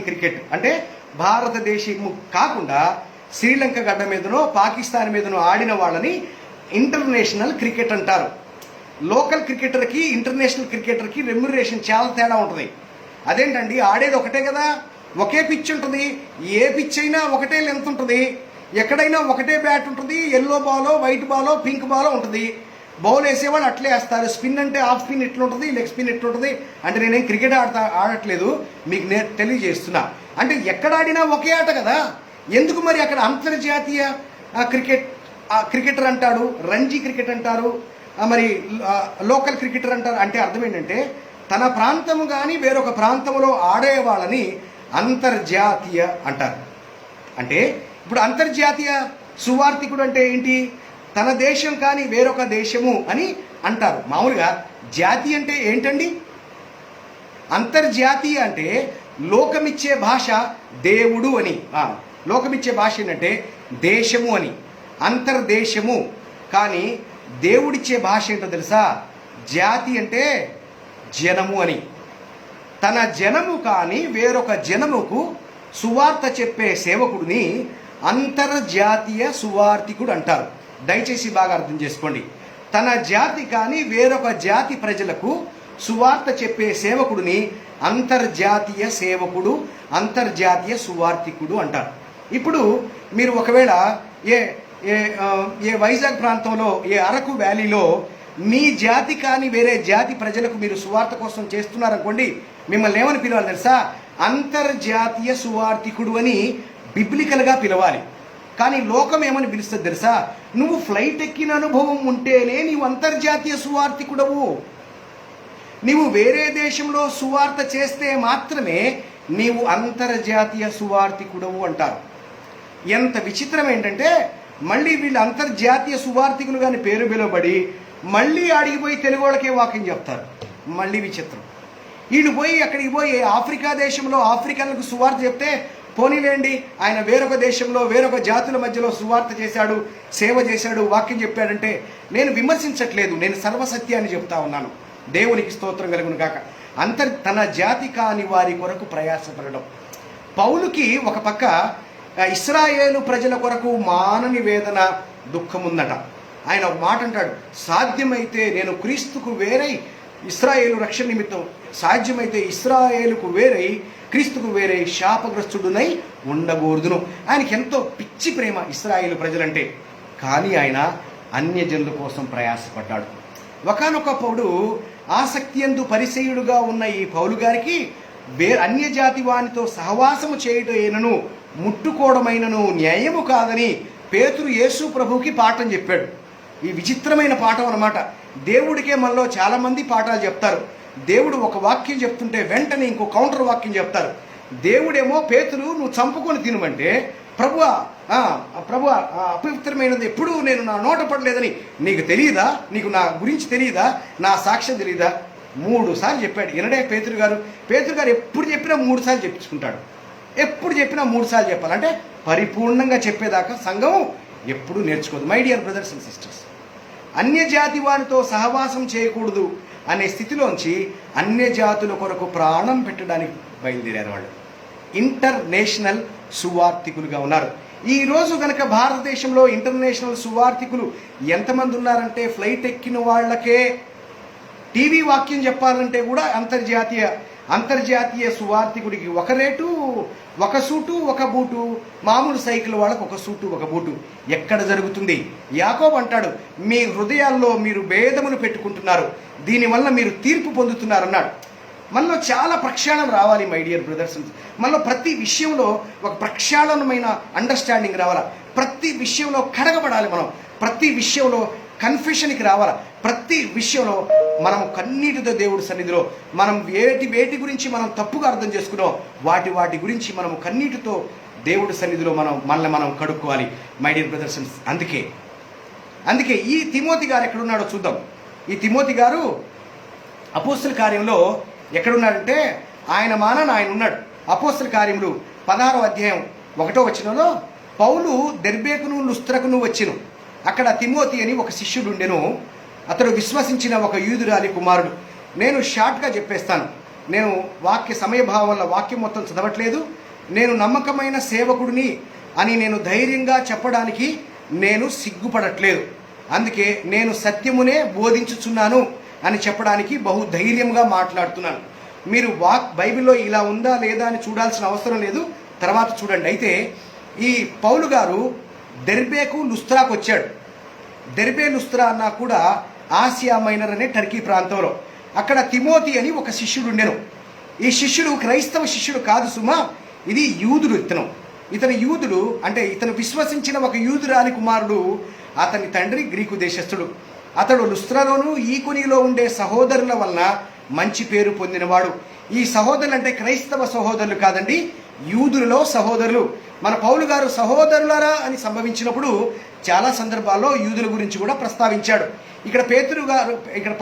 క్రికెట్ అంటే భారతదేశము కాకుండా శ్రీలంక గడ్డ మీదనో పాకిస్తాన్ మీదనో ఆడిన వాళ్ళని ఇంటర్నేషనల్ క్రికెట్ అంటారు. లోకల్ క్రికెటర్కి ఇంటర్నేషనల్ క్రికెటర్కి రెమ్యునరేషన్ చాలా తేడా ఉంటుంది. అదేంటండి, ఆడేది ఒకటే కదా, ఒకే పిచ్ ఉంటుంది, ఏ పిచ్ అయినా ఒకటే లెంత్ ఉంటుంది, ఎక్కడైనా ఒకటే బ్యాట్ ఉంటుంది, ఎల్లో బాలో వైట్ బాలో పింక్ బాలో ఉంటుంది. బౌల్ వేసేవాళ్ళు అట్లే వేస్తారు. స్పిన్ అంటే ఆఫ్ స్పిన్ ఇట్లుంటుంది, లెగ్ స్పిన్ ఇట్లుంటుంది. అంటే నేనేం క్రికెట్ ఆడట్లేదు, మీకు నేను తెలియజేస్తున్నా. అంటే ఎక్కడ ఆడినా ఒకే ఆట కదా, ఎందుకు మరి అక్కడ అంతర్జాతీయ క్రికెటర్ అంటాడు, రంజీ క్రికెట్ అంటారు, మరి లోకల్ క్రికెటర్ అంటారు. అంటే అర్థం ఏంటంటే తన ప్రాంతము కానీ వేరొక ప్రాంతంలో ఆడే వాళ్ళని అంతర్జాతీయ అంటారు. అంటే ఇప్పుడు అంతర్జాతీయ సువార్థికుడు అంటే ఏంటి? తన దేశం కానీ వేరొక దేశము అని అంటారు. మామూలుగా జాతి అంటే ఏంటండి? అంతర్జాతీయ అంటే లోకమిచ్చే భాష దేవుడు అని, లోకమిచ్చే భాష ఏంటంటే దేశము అని, అంతర్దేశము. కానీ దేవుడిచ్చే భాష ఏంటో తెలుసా? జాతి అంటే జనము అని. తన జనము కానీ వేరొక జనముకు సువార్త చెప్పే సేవకుడిని అంతర్జాతీయ సువార్థికుడు అంటారు. దయచేసి బాగా అర్థం చేసుకోండి. తన జాతి కానీ వేరొక జాతి ప్రజలకు సువార్త చెప్పే సేవకుడిని అంతర్జాతీయ సేవకుడు, అంతర్జాతీయ సువార్థికుడు అంటారు. ఇప్పుడు మీరు ఒకవేళ ఏ వైజాగ్ ప్రాంతంలో, ఏ అరకు వ్యాలీలో మీ జాతి కానీ వేరే జాతి ప్రజలకు మీరు సువార్త కోసం చేస్తున్నారనుకోండి, మిమ్మల్ని ఏమని పిలవాలి తెలుసా? అంతర్జాతీయ సువార్థికుడు అని బిబ్లికల్గా పిలవాలి. కానీ లోకం ఏమని పిలుస్తుంది తెలుసా? నువ్వు ఫ్లైట్ ఎక్కిన అనుభవం ఉంటేనే నీవు అంతర్జాతీయ సువార్థికుడవు. నీవు వేరే దేశంలో సువార్త చేస్తే మాత్రమే నీవు అంతర్జాతీయ సువార్థికుడవు అంటారు. ఎంత విచిత్రం ఏంటంటే మళ్ళీ వీళ్ళు అంతర్జాతీయ సువార్థికులు కానీ పేరు పిలువబడి మళ్ళీ ఆడిగిపోయి తెలుగు వాళ్ళకే వాక్యం చెప్తారు. మళ్ళీ విచిత్రం. వీళ్ళు పోయి అక్కడికి పోయి ఆఫ్రికా దేశంలో ఆఫ్రికన్లకు సువార్త చెప్తే పోనీలేండి, ఆయన వేరొక దేశంలో వేరొక జాతుల మధ్యలో సువార్త చేశాడు, సేవ చేశాడు, వాక్యం చెప్పాడంటే నేను విమర్శించట్లేదు, నేను సర్వసత్యాన్ని చెప్తా ఉన్నాను. దేవునికి స్తోత్రం కలుగును గాక. తన జాతి కాని వారి కొరకు ప్రయాసపడడం. పౌలుకి ఒక పక్క ఇశ్రాయేలు ప్రజల కొరకు మానని వేదన, దుఃఖం ఉందట. ఆయన ఒక మాట అంటాడు, సాధ్యమైతే నేను క్రీస్తుకు వేరై ఇశ్రాయేలు రక్షణ నిమిత్తం, సాధ్యమైతే ఇశ్రాయేలుకు వేరై క్రీస్తుకు వేరే శాపగ్రస్తుడునై ఉండకూడదును. ఆయనకి ఎంతో పిచ్చి ప్రేమ ఇశ్రాయేలు ప్రజలంటే. కానీ ఆయన అన్యజనుల కోసం ప్రయాసపడ్డాడు. ఒకానొకప్పుడు ఆసక్తి యందు పరిసయుడుగా ఉన్న ఈ పౌలు గారికి అన్యజాతి వానితో సహవాసము చేయటైనను ముట్టుకోవడమైనను న్యాయము కాదని పేతురు యేసు ప్రభువుకి పాఠం చెప్పాడు. ఈ విచిత్రమైన పాఠం అన్నమాట. దేవుడికే మనలో చాలామంది పాఠాలు చెప్తారు. దేవుడు ఒక వాక్యం చెప్తుంటే వెంటనే ఇంకో కౌంటర్ వాక్యం చెప్తారు. దేవుడేమో పేతురు నువ్వు చంపుకొని తినమంటే ప్రభువా అపవిత్రమైనది ఎప్పుడూ నేను నా నోట పడలేదని నీకు తెలియదా? నీకు నా గురించి తెలియదా? నా సాక్ష్యం తెలియదా? 3 సార్లు చెప్పాడు. వినడే పేతురు గారు ఎప్పుడు చెప్పినా 3 సార్లు చెప్పించుకుంటాడు. ఎప్పుడు చెప్పినా 3 సార్లు చెప్పాలంటే పరిపూర్ణంగా చెప్పేదాకా సంఘం ఎప్పుడూ నేర్చుకోదు. My dear brothers and sisters, అన్యజాతి వారితో సహవాసం చేయకూడదు అనే స్థితిలోంచి అన్యజాతుల కొరకు ప్రాణం పెట్టడానికి బయలుదేరారు వాళ్ళు. ఇంటర్నేషనల్ సువార్థికులుగా ఉన్నారు. ఈరోజు కనుక భారతదేశంలో ఇంటర్నేషనల్ సువార్థికులు ఎంతమంది ఉన్నారంటే ఫ్లైట్ ఎక్కిన వాళ్ళకే టీవీ వాక్యం చెప్పాలంటే కూడా అంతర్జాతీయ సువార్థికుడికి ఒక రేటు, ఒక సూటు, ఒక బూటు. మామూలు సైకిల్ వాళ్ళకు ఒక సూటు, ఒక బూటు. ఎక్కడ జరుగుతుంది? యాకోబు అంటాడు, మీ హృదయాల్లో మీరు భేదమును పెట్టుకుంటున్నారు, దీనివల్ల మీరు తీర్పు పొందుతున్నారు అన్నాడు. మనలో చాలా ప్రక్షాళన రావాలి మై డియర్ బ్రదర్స్. మనలో ప్రతి విషయంలో ఒక ప్రక్షాళనమైన అండర్స్టాండింగ్ రావాలా. ప్రతి విషయంలో కడగబడాలి మనం. ప్రతి విషయంలో కన్ఫెషన్కి రావాలా. ప్రతి విషయంలో మనం కన్నీటితో దేవుడి సన్నిధిలో మనం వేటి గురించి మనం తప్పుగా అర్థం చేసుకున్నాం వాటి గురించి మనం కన్నీటితో దేవుడి సన్నిధిలో మనల్ని మనం కడుక్కోవాలి మై డియర్ బ్రదర్స్. అందుకే ఈ తిమోతి గారు ఎక్కడున్నాడో చూద్దాం. ఈ తిమోతి గారు అపోస్తల కార్యంలో ఎక్కడున్నాడంటే ఆయన మానాన ఆయన ఉన్నాడు. అపోస్తల కార్యములు 16వ అధ్యాయం 1వ వచనంలో పౌలు దెర్బేకును లుస్త్రకును వచ్చెను. అక్కడ తిమోతి అని ఒక శిష్యుడు ఉండెను. అతడు విశ్వసించిన ఒక యూదురాలి కుమారుడు. నేను షార్ట్గా చెప్పేస్తాను. నేను సమయభావం వల్ల వాక్యం మొత్తం చదవట్లేదు. నేను నమ్మకమైన సేవకుడిని అని నేను ధైర్యంగా చెప్పడానికి నేను సిగ్గుపడట్లేదు. అందుకే నేను సత్యమునే బోధించుచున్నాను అని చెప్పడానికి బహు ధైర్యంగా మాట్లాడుతున్నాను. మీరు బైబిల్లో ఇలా ఉందా లేదా అని చూడాల్సిన అవసరం లేదు, తర్వాత చూడండి. అయితే ఈ పౌలు గారు దెర్బేకు లుస్త్రాకు వచ్చాడు. దెర్బే లుస్త్రా అన్నా కూడా ఆసియా మైనర్ అనే టర్కీ ప్రాంతంలో. అక్కడ తిమోతి అని ఒక శిష్యుడు ఉండెను. ఈ శిష్యుడు క్రైస్తవ శిష్యుడు కాదు సుమా, ఇది యూదుడు. ఇతను యూదుడు, అంటే ఇతను విశ్వసించిన ఒక యూదురాలి కుమారుడు. అతని తండ్రి గ్రీకు దేశస్థుడు. అతడు లుస్త్రాలోను ఈకొనిలో ఉండే సహోదరుల వలన మంచి పేరు పొందినవాడు. ఈ సహోదరులు అంటే క్రైస్తవ సహోదరులు కాదండి, యూదులలో సహోదరులు. మన పౌలు గారు సహోదరులరా అని సంభవించినప్పుడు చాలా సందర్భాల్లో యూదుల గురించి కూడా ప్రస్తావించాడు. ఇక్కడ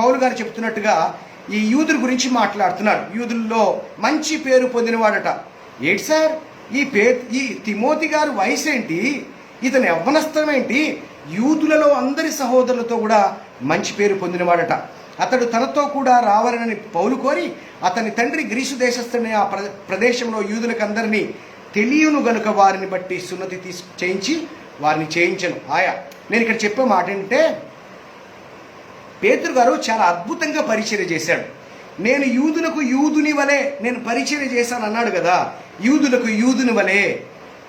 పౌలు గారు చెప్తున్నట్టుగా ఈ యూదుల గురించి మాట్లాడుతున్నాడు. యూదుల్లో మంచి పేరు పొందినవాడట. ఏంటి సార్, ఈ తిమోతి గారు వయసు ఏంటి, ఇతని యవ్వనస్థం ఏంటి, యూదులలో అందరి సహోదరులతో కూడా మంచి పేరు పొందినవాడట. అతడు తనతో కూడా రావాలని పౌలు కోరి అతని తండ్రి గ్రీసు దేశస్థుని ఆ ప్రదేశంలో యూదులకు అందరినీ తెలియను గనుక వారిని బట్టి సున్నతి చేయించి వారిని చేయించను. నేను ఇక్కడ చెప్పే మాట ఏంటంటే, పేతురు గారు చాలా అద్భుతంగా పరిచర్య చేశాడు. నేను యూదులకు యూదుని వలె నేను పరిచర్య చేశాను అన్నాడు కదా. యూదులకు యూదుని వలె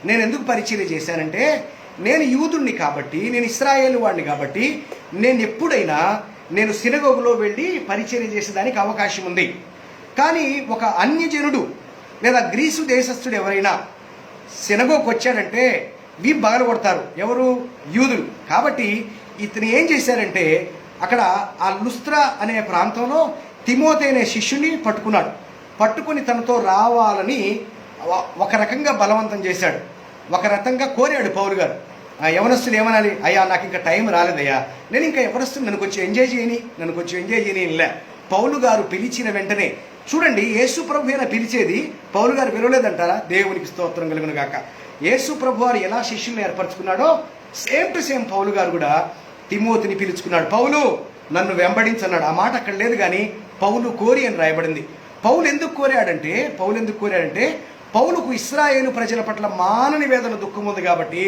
నేను ఎందుకు పరిచర్య చేశానంటే, నేను యూదుణ్ణి కాబట్టి, నేను ఇశ్రాయేలు వాడిని కాబట్టి, నేను ఎప్పుడైనా సినగోగులో వెళ్ళి పరిచర్య చేసేదానికి అవకాశం ఉంది. కానీ ఒక అన్యజనుడు లేదా గ్రీసు దేశస్థుడు ఎవరైనా సినగోకు వచ్చాడంటే వీపు బగలు కొడతారు. ఎవరు? యూదులు. కాబట్టి ఇతను ఏం చేశారంటే, అక్కడ ఆ లుస్త్రా అనే ప్రాంతంలో తిమోతి అనే శిష్యుని పట్టుకుని తనతో రావాలని ఒక రకంగా బలవంతం చేశాడు. ఒక రకంగా కోరాడు పౌలు గారు. ఆ యవనస్తుడు ఏమనాలి, అయ్యా నాకు ఇంకా టైం రాలేదయ్యా, నేను ఇంకా యవనస్తుడు, నన్ను కొంచెం ఎంజాయ్ చేయని లే. పౌలు గారు పిలిచిన వెంటనే చూడండి, యేసు ప్రభు అయినా పిలిచేది, పౌలు గారు పిలవలేదంటారా? దేవునికి స్తోత్రం కలుగును గాక. యేసు ప్రభు వారు ఎలా శిష్యుల్ని ఏర్పరచుకున్నాడో సేమ్ టు సేమ్ పౌలు గారు కూడా తిమోతిని పిలుచుకున్నాడు. పౌలు నన్ను వెంబడించన్నాడు. ఆ మాట అక్కడ లేదు, కానీ పౌలు కోరి అని రాయబడింది. పౌలు ఎందుకు కోరాడంటే పౌలుకు ఇశ్రాయేలు ప్రజల పట్ల మానని వేదన దుఃఖం ఉంది కాబట్టి,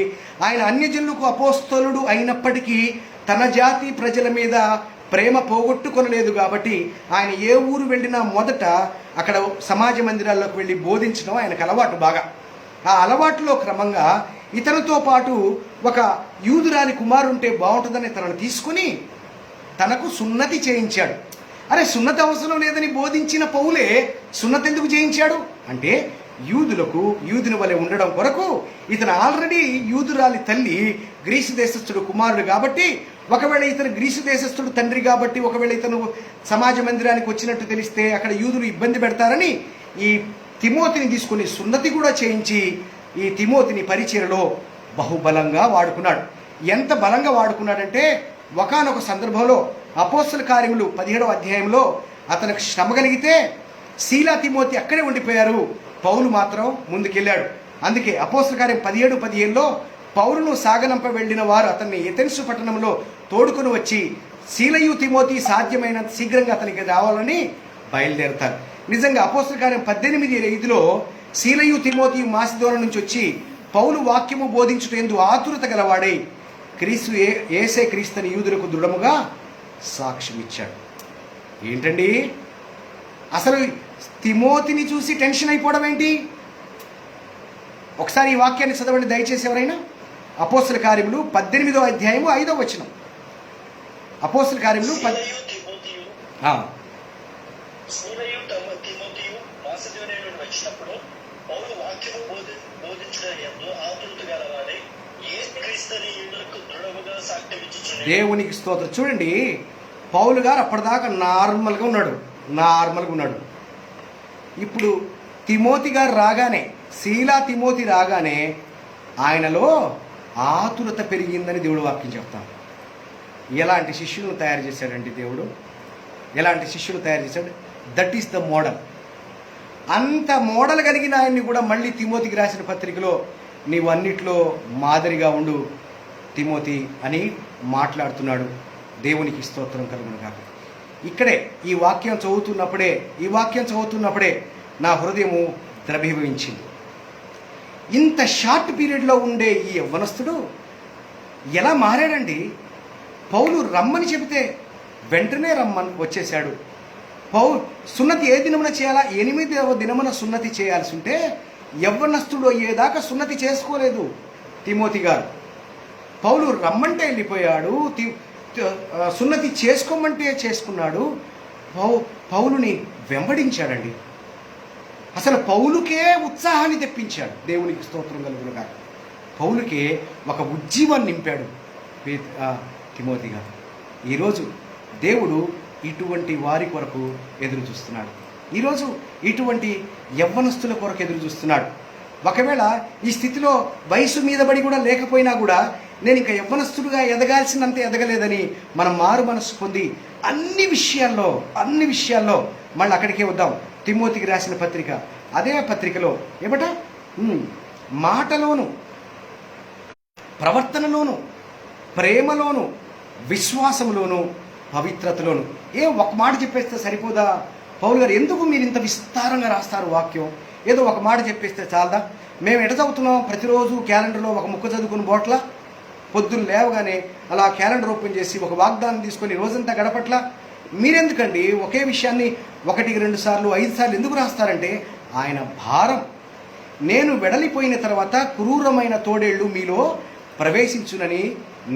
ఆయన అన్యజనులకు అపోస్తలుడు అయినప్పటికీ తన జాతి ప్రజల మీద ప్రేమ పోగొట్టుకొనలేదు కాబట్టి, ఆయన ఏ ఊరు వెళ్ళినా మొదట అక్కడ సమాజ మందిరాల్లోకి వెళ్ళి బోధించడం ఆయనకు అలవాటు బాగా. ఆ అలవాటులో క్రమంగా ఇతనితో పాటు ఒక యూదురాలి కుమారుంటే బాగుంటుందని తనను తీసుకుని తనకు సున్నతి చేయించాడు. అరే, సున్నతి అవసరం లేదని బోధించిన పౌలే సున్నతి ఎందుకు చేయించాడు అంటే, యూదుని వలె ఉండడం కొరకు. ఇతను ఆల్రెడీ యూదురాలి తల్లి గ్రీసు దేశస్థుడు కుమారుడు కాబట్టి, ఒకవేళ ఇతను గ్రీసు దేశస్థుడు తండ్రి కాబట్టి, ఒకవేళ ఇతను సమాజ మందిరానికి వచ్చినట్టు తెలిస్తే అక్కడ యూదులు ఇబ్బంది పెడతారని ఈ తిమోతిని తీసుకుని సున్నతి కూడా చేయించి ఈ తిమోతిని పరిచర్యలో బహుబలంగా వాడుకున్నాడు. ఎంత బలంగా వాడుకున్నాడంటే, ఒకానొక సందర్భంలో అపోస్తల కార్యములు 17వ అధ్యాయంలో అతనికి శ్రమ కలిగితే శీలా తిమోతి అక్కడే ఉండిపోయారు, పౌలు మాత్రం ముందుకెళ్ళాడు. అందుకే అపోస్తల కార్యం 17:15లో పౌలును సాగనంప వెళ్ళిన వారు అతన్ని ఎథెన్సు పట్టణంలో తోడుకొని వచ్చి శీలయు తిమోతి సాధ్యమైనంత శీఘ్రంగా అతనికి రావాలని బయలుదేరుతారు. నిజంగా అపోస్తల కార్యం 18:5లో శీలయు తిమోతి మాసిదోన నుంచి వచ్చి పౌలు వాక్యము బోధించుటేందు ఆతురత గలవాడై యేసే క్రీస్తుని యూదులకు దృఢముగా సాక్ష్యం ఇచ్చాడు. ఏంటండి అసలు తిమోతిని చూసి టెన్షన్ అయిపోవడం ఏంటి? ఒకసారి ఈ వాక్యాన్ని చదవండి దయచేసి ఎవరైనా. అపోస్తల కార్యములు 18వ అధ్యాయము 5వ వచనం. అపోస్తల కార్యములు దేవునికి స్తోత్రం. చూడండి, పౌలు గారు అప్పటిదాకా నార్మల్గా ఉన్నాడు. ఇప్పుడు తిమోతి గారు రాగానే, శీలా తిమోతి రాగానే ఆయనలో ఆతురత పెరిగిందని దేవుడు వాక్యం చెప్తాం. ఎలాంటి శిష్యులను తయారు చేశాడంటే దేవుడు, దట్ ఈస్ ద మోడల్. అంత మోడల్ కలిగిన ఆయన్ని కూడా మళ్ళీ తిమోతికి రాసిన పత్రికలో నీవు అన్నిట్లో మాదిరిగా ఉండు తిమోతి అని మాట్లాడుతున్నాడు. దేవునికి స్తోత్రం కలుగును కాక. ఇక్కడే ఈ వాక్యం చదువుతున్నప్పుడే నా హృదయము ద్రవీభవించింది. ఇంత షార్ట్ పీరియడ్లో ఉండే ఈ యవ్వనస్తుడు ఎలా మారాడండి? పౌలు రమ్మని చెబితే వెంటనే వచ్చేశాడు. సున్నతి ఏ దినమున చేయాలా? 8వ దినమున సున్నతి చేయాల్సి ఉంటే యవ్వనస్తుడు అయ్యేదాకా సున్నతి చేసుకోలేదు తిమోతి గారు. పౌలు రమ్మంటే వెళ్ళిపోయాడు, సున్నతి చేసుకోమంటే చేసుకున్నాడు. పౌలుని వెంబడించాడండి. అసలు పౌలుకే ఉత్సాహాన్ని తెప్పించాడు. దేవునికి స్తోత్రం కలుగునుగాక. పౌలుకే ఒక ఉజ్జీవాన్ని నింపాడు తిమోతి గారు. ఈరోజు దేవుడు ఇటువంటి వారి కొరకు ఎదురు చూస్తున్నాడు. ఈరోజు ఇటువంటి యవ్వనస్తుల కొరకు ఎదురు చూస్తున్నాడు. ఒకవేళ ఈ స్థితిలో వయసు మీద బడి కూడా లేకపోయినా కూడా నేను ఇంకా యవ్వనస్తుడుగా ఎదగాల్సినంత ఎదగలేదని మనం మారు మనసు పొంది అన్ని విషయాల్లో మళ్ళీ అక్కడికే వద్దాం. తిమోతికి రాసిన పత్రిక, అదే పత్రికలో ఏమట మాటలోను, ప్రవర్తనలోను, ప్రేమలోను, విశ్వాసంలోను, పవిత్రతలోను. ఒక మాట చెప్పేస్తే సరిపోదా? పౌలు గారు ఎందుకు మీరు ఇంత విస్తారంగా రాస్తారు వాక్యం? ఏదో ఒక మాట చెప్పేస్తే చాలదా? మేము ఎట చదువుతున్నాం? ప్రతిరోజు క్యాలెండర్లో ఒక ముక్క చదువుకుని బోట్ల పొద్దున్న లేవగానే అలా క్యాలెండర్ ఓపెన్ చేసి ఒక వాగ్దానం తీసుకొని రోజంతా గడపట్ల. మీరెందుకండి ఒకే విషయాన్ని 1, 2 సార్లు 5 సార్లు ఎందుకు రాస్తారంటే ఆయన భారం. నేను వెడలిపోయిన తర్వాత క్రూరమైన తోడేళ్లు మీలో ప్రవేశించునని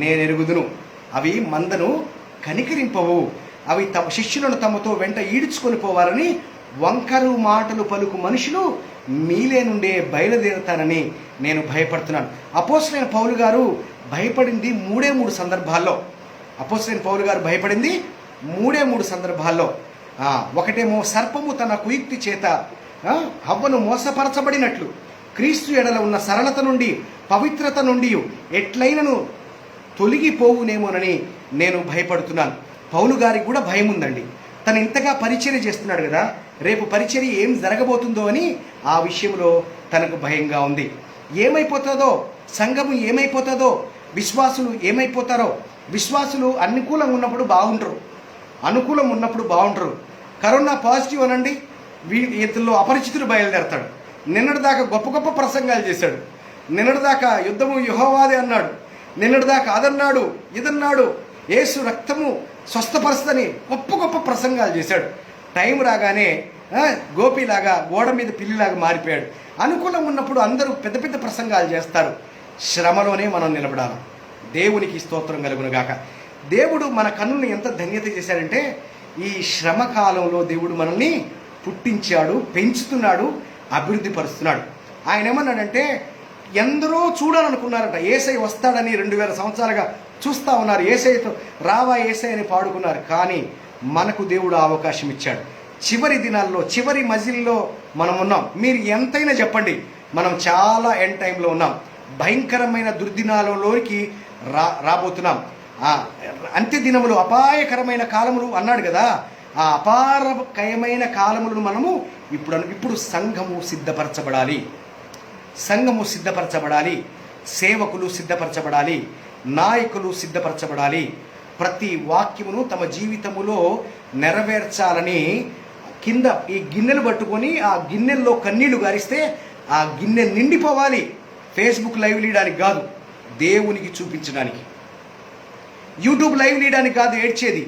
నేను ఎరుగుదును. అవి మందను కనికరింపవు. అవి తమ శిష్యులను తమతో వెంట ఈడ్చుకొని పోవాలని వంకరు మాటలు పలుకు మనుషులు మీలే నుండే బయలుదేరుతానని నేను భయపడుతున్నాను. అపోస్తలుడైన పౌలు గారు భయపడింది 3 సందర్భాల్లో. అపోస్తలుడైన పౌలు గారు భయపడింది 3 సందర్భాల్లో. ఒకటేమో సర్పము తన కుయుక్తి చేత హవ్వను మోసపరచబడినట్లు క్రీస్తు ఎడల ఉన్న సరళత నుండి పవిత్రత నుండి ఎట్లయినను తొలగిపోవునేమోనని నేను భయపడుతున్నాను. పౌలు గారికి కూడా భయం ఉందండి. తను ఇంతగా పరిచర్య చేస్తున్నాడు కదా, రేపు పరిచర్య ఏం జరగబోతుందో అని ఆ విషయంలో తనకు భయంగా ఉంది. ఏమైపోతుందో, సంఘము ఏమైపోతుందో, విశ్వాసులు ఏమైపోతారో. విశ్వాసులు అనుకూలంగా ఉన్నప్పుడు బాగుంటారు, అనుకూలం ఉన్నప్పుడు బాగుంటారు. కరోనా పాజిటివ్ అనండి, ఇతరులో అపరిచితుడు బయలుదేరతాడు. నిన్నటిదాకా గొప్ప గొప్ప ప్రసంగాలు చేశాడు. నిన్నటిదాకా యుద్ధము యెహోవాదే అన్నాడు. నిన్నటిదాకా అదన్నాడు, ఇదన్నాడు, యేసు రక్తము స్వస్థపరుస్తుందని గొప్ప గొప్ప ప్రసంగాలు చేశాడు. టైం రాగానే గోపిలాగా గోడ మీద పిల్లిలాగా మారిపోయాడు. అనుకూలం ఉన్నప్పుడు అందరూ పెద్ద పెద్ద ప్రసంగాలు చేస్తారు. శ్రమలోనే మనం నిలబడాలి. దేవునికి స్తోత్రం కలుగునుగాక. దేవుడు మన కన్నుని ఎంత ధన్యత చేశాడంటే ఈ శ్రమ కాలంలో దేవుడు మనల్ని పుట్టించాడు, పెంచుతున్నాడు, అభివృద్ధి పరుస్తున్నాడు. ఆయన ఏమన్నాడంటే ఎందరో చూడాలనుకున్నారట. యేసయ్య వస్తాడని 2000 సంవత్సరాలుగా చూస్తూ ఉన్నారు. యేసయ్యతో రావా యేసయ్య అని పాడుకున్నారు. కానీ మనకు దేవుడు అవకాశం ఇచ్చాడు. చివరి దినాల్లో, చివరి మజిల్లో మనం ఉన్నాం. మీరు ఎంతైనా చెప్పండి, మనం చాలా ఎండ్ టైంలో ఉన్నాం. భయంకరమైన దుర్దినాలలోకి రాబోతున్నాం. అంత్య దినములు, అపాయకరమైన కాలములు అన్నాడు కదా. ఆ అపారకయమైన కాలములను మనము ఇప్పుడు సంఘము సిద్ధపరచబడాలి. సంఘము సిద్ధపరచబడాలి, సేవకులు సిద్ధపరచబడాలి, నాయకులు సిద్ధపరచబడాలి. ప్రతి వాక్యమును తమ జీవితములో నెరవేర్చాలని కింద ఈ గిన్నెలు పట్టుకొని ఆ గిన్నెల్లో కన్నీళ్లు గారిస్తే ఆ గిన్నె నిండిపోవాలి. ఫేస్బుక్ లైవ్ లీయడానికి కాదు, దేవునికి చూపించడానికి. యూట్యూబ్ లైవ్ లీయడానికి కాదు ఏడ్చేది,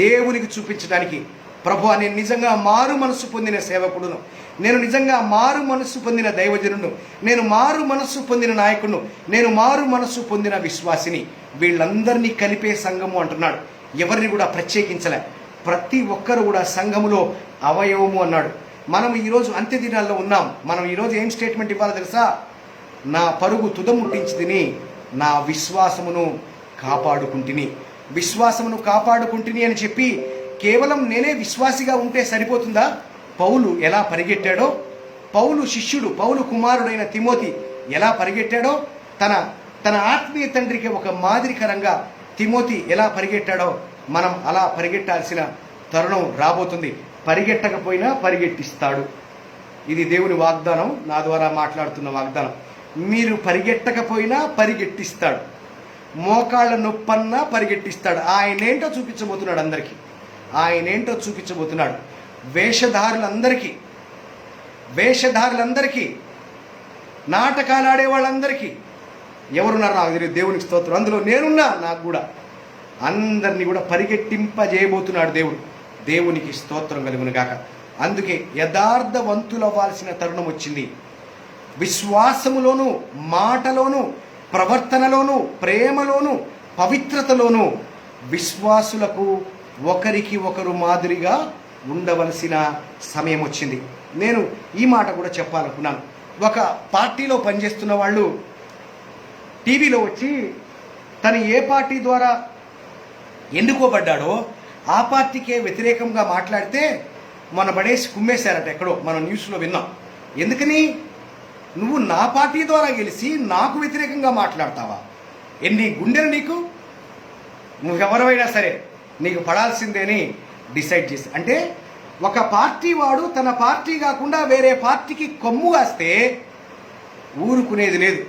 దేవునికి చూపించడానికి. ప్రభువా, నేను నిజంగా మారు మనస్సు పొందిన సేవకుడును, నేను నిజంగా మారు మనస్సు పొందిన దైవజనుడు, నేను మారు మనస్సు పొందిన నాయకుడు, నేను మారు మనస్సు పొందిన విశ్వాసిని. వీళ్ళందరినీ కలిపే సంఘము అంటున్నాడు. ఎవరిని కూడా ప్రత్యేకించలే. ప్రతి ఒక్కరు కూడా సంఘములో అవయవము అన్నాడు. మనం ఈరోజు అంత్య దినాల్లో ఉన్నాం. మనం ఈరోజు ఏం స్టేట్మెంట్ ఇవ్వాలో తెలుసా? నా పరుగు తుదముట్టించితిని, నా విశ్వాసమును కాపాడుకుంటుని. విశ్వాసమును కాపాడుకుంటుని అని చెప్పి కేవలం నేనే విశ్వాసిగా ఉంటే సరిపోతుందా? పౌలు ఎలా పరిగెట్టాడో, పౌలు శిష్యుడు, పౌలు కుమారుడైన తిమోతి ఎలా పరిగెట్టాడో, తన ఆత్మీయ తండ్రికి ఒక మాదిరికరంగా తిమోతి ఎలా పరిగెట్టాడో మనం అలా పరిగెట్టాల్సిన తరుణం రాబోతుంది. పరిగెట్టకపోయినా పరిగెట్టిస్తాడు. ఇది దేవుని వాగ్దానం, నా ద్వారా మాట్లాడుతున్న వాగ్దానం. మీరు పరిగెట్టకపోయినా పరిగెట్టిస్తాడు. మోకాళ్ళ నొప్పన్నా పరిగెట్టిస్తాడు. ఆయనేంటో చూపించబోతున్నాడు అందరికీ. ఆయనేంటో చూపించబోతున్నాడు. వేషధారులందరికీ, నాటకాలు ఆడే వాళ్ళందరికీ, ఎవరున్నారు నాకు తెలియదు, దేవునికి స్తోత్రం, అందులో నేనున్నా, నాకు కూడా అందరినీ కూడా పరిగెట్టింపజేయబోతున్నాడు దేవుడు. దేవునికి స్తోత్రం కలుగును గాక. అందుకే యథార్థవంతులవ్వాల్సిన తరుణం వచ్చింది. విశ్వాసములోను, మాటలోను, ప్రవర్తనలోను, ప్రేమలోను, పవిత్రతలోను విశ్వాసులకు ఒకరికి ఒకరు మాదిరిగా ఉండవలసిన సమయం వచ్చింది. నేను ఈ మాట కూడా చెప్పాలనుకున్నాను. ఒక పార్టీలో పనిచేస్తున్న వాళ్ళు టీవీలో వచ్చి తను ఏ పార్టీ ద్వారా ఎన్నుకోబడ్డాడో ఆ పార్టీకే వ్యతిరేకంగా మాట్లాడితే మన పడేసి కుమ్మేశారట. ఎక్కడో మనం న్యూస్లో విన్నాం. ఎందుకని? నువ్వు నా పార్టీ ద్వారా గెలిచి నాకు వ్యతిరేకంగా మాట్లాడతావా? ఎన్ని గుండెలు నీకు? నువ్వెవరైనా సరే నీకు పడాల్సిందే అని డిసైడ్ చేసి, అంటే ఒక పార్టీ వాడు తన పార్టీ కాకుండా వేరే పార్టీకి కొమ్ము కాస్తే ఊరుకునేది లేదు.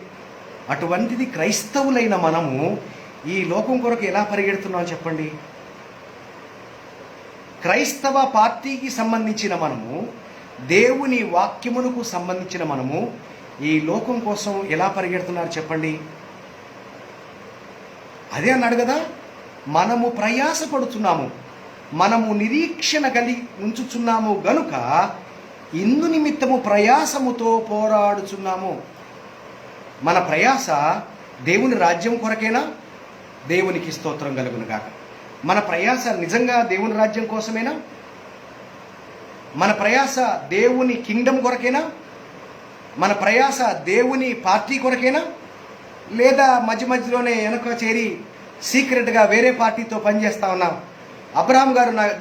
అటువంటిది క్రైస్తవులైన మనము ఈ లోకం కొరకు ఎలా పరిగెడుతున్నాం చెప్పండి? క్రైస్తవ పార్టీకి సంబంధించిన మనము, దేవుని వాక్యములకు సంబంధించిన మనము ఈ లోకం కోసం ఎలా పరిగెడుతున్నారు చెప్పండి? అదే అన్నాడు కదా, మనము ప్రయాసపడుతున్నాము, మనము నిరీక్షణ కలిగి ఉంచుచున్నాము గనుక ఇందు నిమిత్తము ప్రయాసముతో పోరాడుచున్నాము. మన ప్రయాస దేవుని రాజ్యం కొరకేనా? దేవునికి స్తోత్రం కలుగును గాక. మన ప్రయాస నిజంగా దేవుని రాజ్యం కోసమేనా? మన ప్రయాస దేవుని కింగ్డమ్ కొరకేనా? మన ప్రయాస దేవుని పార్టీ కొరకేనా? లేదా మధ్య మధ్యలోనే వెనక చేరి సీక్రెట్గా వేరే పార్టీతో పనిచేస్తా ఉన్నాం? అబ్రహాం గారు నాకు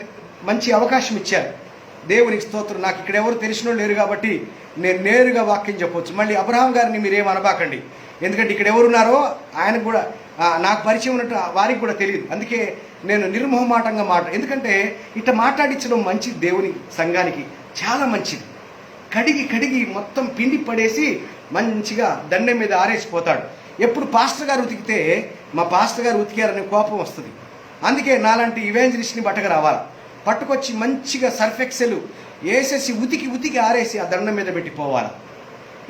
మంచి అవకాశం ఇచ్చారు. దేవునికి స్తోత్రం. నాకు ఇక్కడ ఎవరు తెలిసిన లేరు కాబట్టి నేను నేరుగా వాక్యం చెప్పవచ్చు. మళ్ళీ అబ్రహాం గారిని మీరేం అనబాకండి, ఎందుకంటే ఇక్కడ ఎవరున్నారో ఆయనకు కూడా నాకు పరిచయం ఉన్నట్టు వారికి కూడా తెలియదు. అందుకే నేను నిర్మోహమాటంగా ఎందుకంటే ఇట్లా మాట్లాడించడం మంచిది, దేవుని సంఘానికి చాలా మంచిది. కడిగి మొత్తం పిండి పడేసి మంచిగా దండెం మీద ఆరేసిపోతాడు. ఎప్పుడు పాస్టర్ గారు ఉతికితే మా పాస్టర్ గారు ఉతికారనే కోపం వస్తుంది. అందుకే నాలాంటి ఇవాంజలిస్ట్ని పట్టక రావాలి, పట్టుకొచ్చి మంచిగా సర్ఫెక్సెలు వేసేసి ఉతికి ఆరేసి ఆ దండం మీద పెట్టిపోవాలి.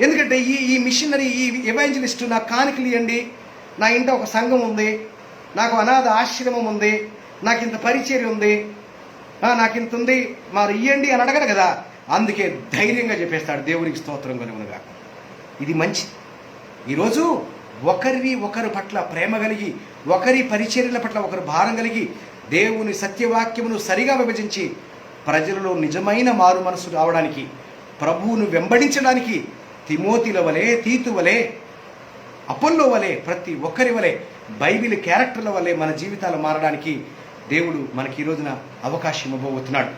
ఎందుకంటే ఈ మిషనరీ, ఈ ఎవాంజలిస్టు నాకు కానుకలు ఇవ్వండి, నా ఇంట ఒక సంఘం ఉంది, నాకు అనాథ ఆశ్రమం ఉంది, నాకు ఇంత పరిచర్య ఉంది, నాకు ఇంత ఉంది, మరి ఇవ్వండి అని అడగరు కదా. అందుకే ధైర్యంగా చెప్పేస్తాడు. దేవునికి స్తోత్రం కలుగునుగా. ఇది మంచిది. ఈరోజు ఒకరి పట్ల ప్రేమ కలిగి, ఒకరి పరిచర్యల పట్ల ఒకరు భారం కలిగి, దేవుని సత్యవాక్యమును సరిగా విభజించి ప్రజలలో నిజమైన మారు మనసు రావడానికి, ప్రభువును వెంబడించడానికి తిమోతిల వలె, తీతు వలె, అపోల్లో వలె, ప్రతి ఒక్కరి వలె, బైబిల్ క్యారెక్టర్ల వలె మన జీవితాలు మారడానికి దేవుడు మనకి ఈ రోజున అవకాశం ఇవ్వబోతున్నాడు.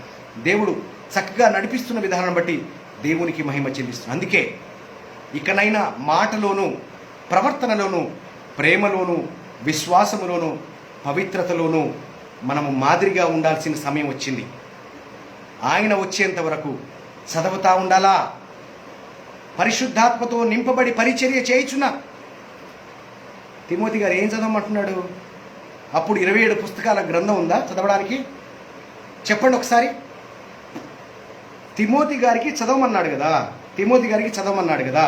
దేవుడు చక్కగా నడిపిస్తున్న విధానం బట్టి దేవునికి మహిమ చెల్లిస్తున్నాడు. అందుకే ఇకనైనా మాటలోను, ప్రవర్తనలోను, ప్రేమలోను, విశ్వాసములోను, పవిత్రతలోను మనము మాదిరిగా ఉండాల్సిన సమయం వచ్చింది. ఆయన వచ్చేంత వరకు చదువుతా ఉండాలా? పరిశుద్ధాత్మతో నింపబడి పరిచర్య చేయుచున్న తిమోతి గారు ఏం చదవమంటున్నాడు? అప్పుడు 27 పుస్తకాల గ్రంథం ఉందా చదవడానికి? చెప్పండి ఒకసారి. తిమోతి గారికి చదవమన్నాడు కదా.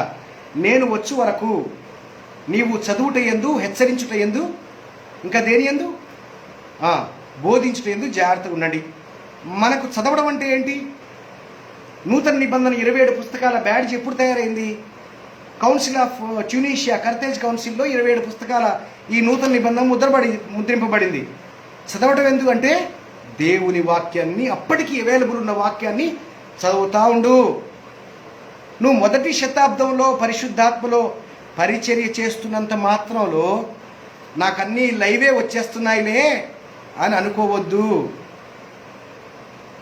నేను వచ్చు వరకు నీవు చదువుట యందు, హెచ్చరించుట యందు, ఇంకా దేని యందు, బోధించుట యందు జాగ్రత్తగా ఉండండి. మనకు చదవడం అంటే ఏంటి? నూతన నిబంధన 27 పుస్తకాల బ్యాడ్జ్ ఎప్పుడు తయారైంది? కౌన్సిల్ ఆఫ్ ట్యూనీషియా, కర్తేజ్ కౌన్సిల్లో 27 పుస్తకాల ఈ నూతన నిబంధన ముద్రింపబడింది. చదవటం ఎందుకు అంటే దేవుని వాక్యాన్ని, అప్పటికి అవైలబుల్ ఉన్న వాక్యాన్ని చదువుతా ఉండు. నువ్వు మొదటి శతాబ్దంలో పరిశుద్ధాత్మలో పరిచర్య చేస్తున్నంత మాత్రంలో నాకన్నీ లైవే వచ్చేస్తున్నాయిలే అని అనుకోవద్దు.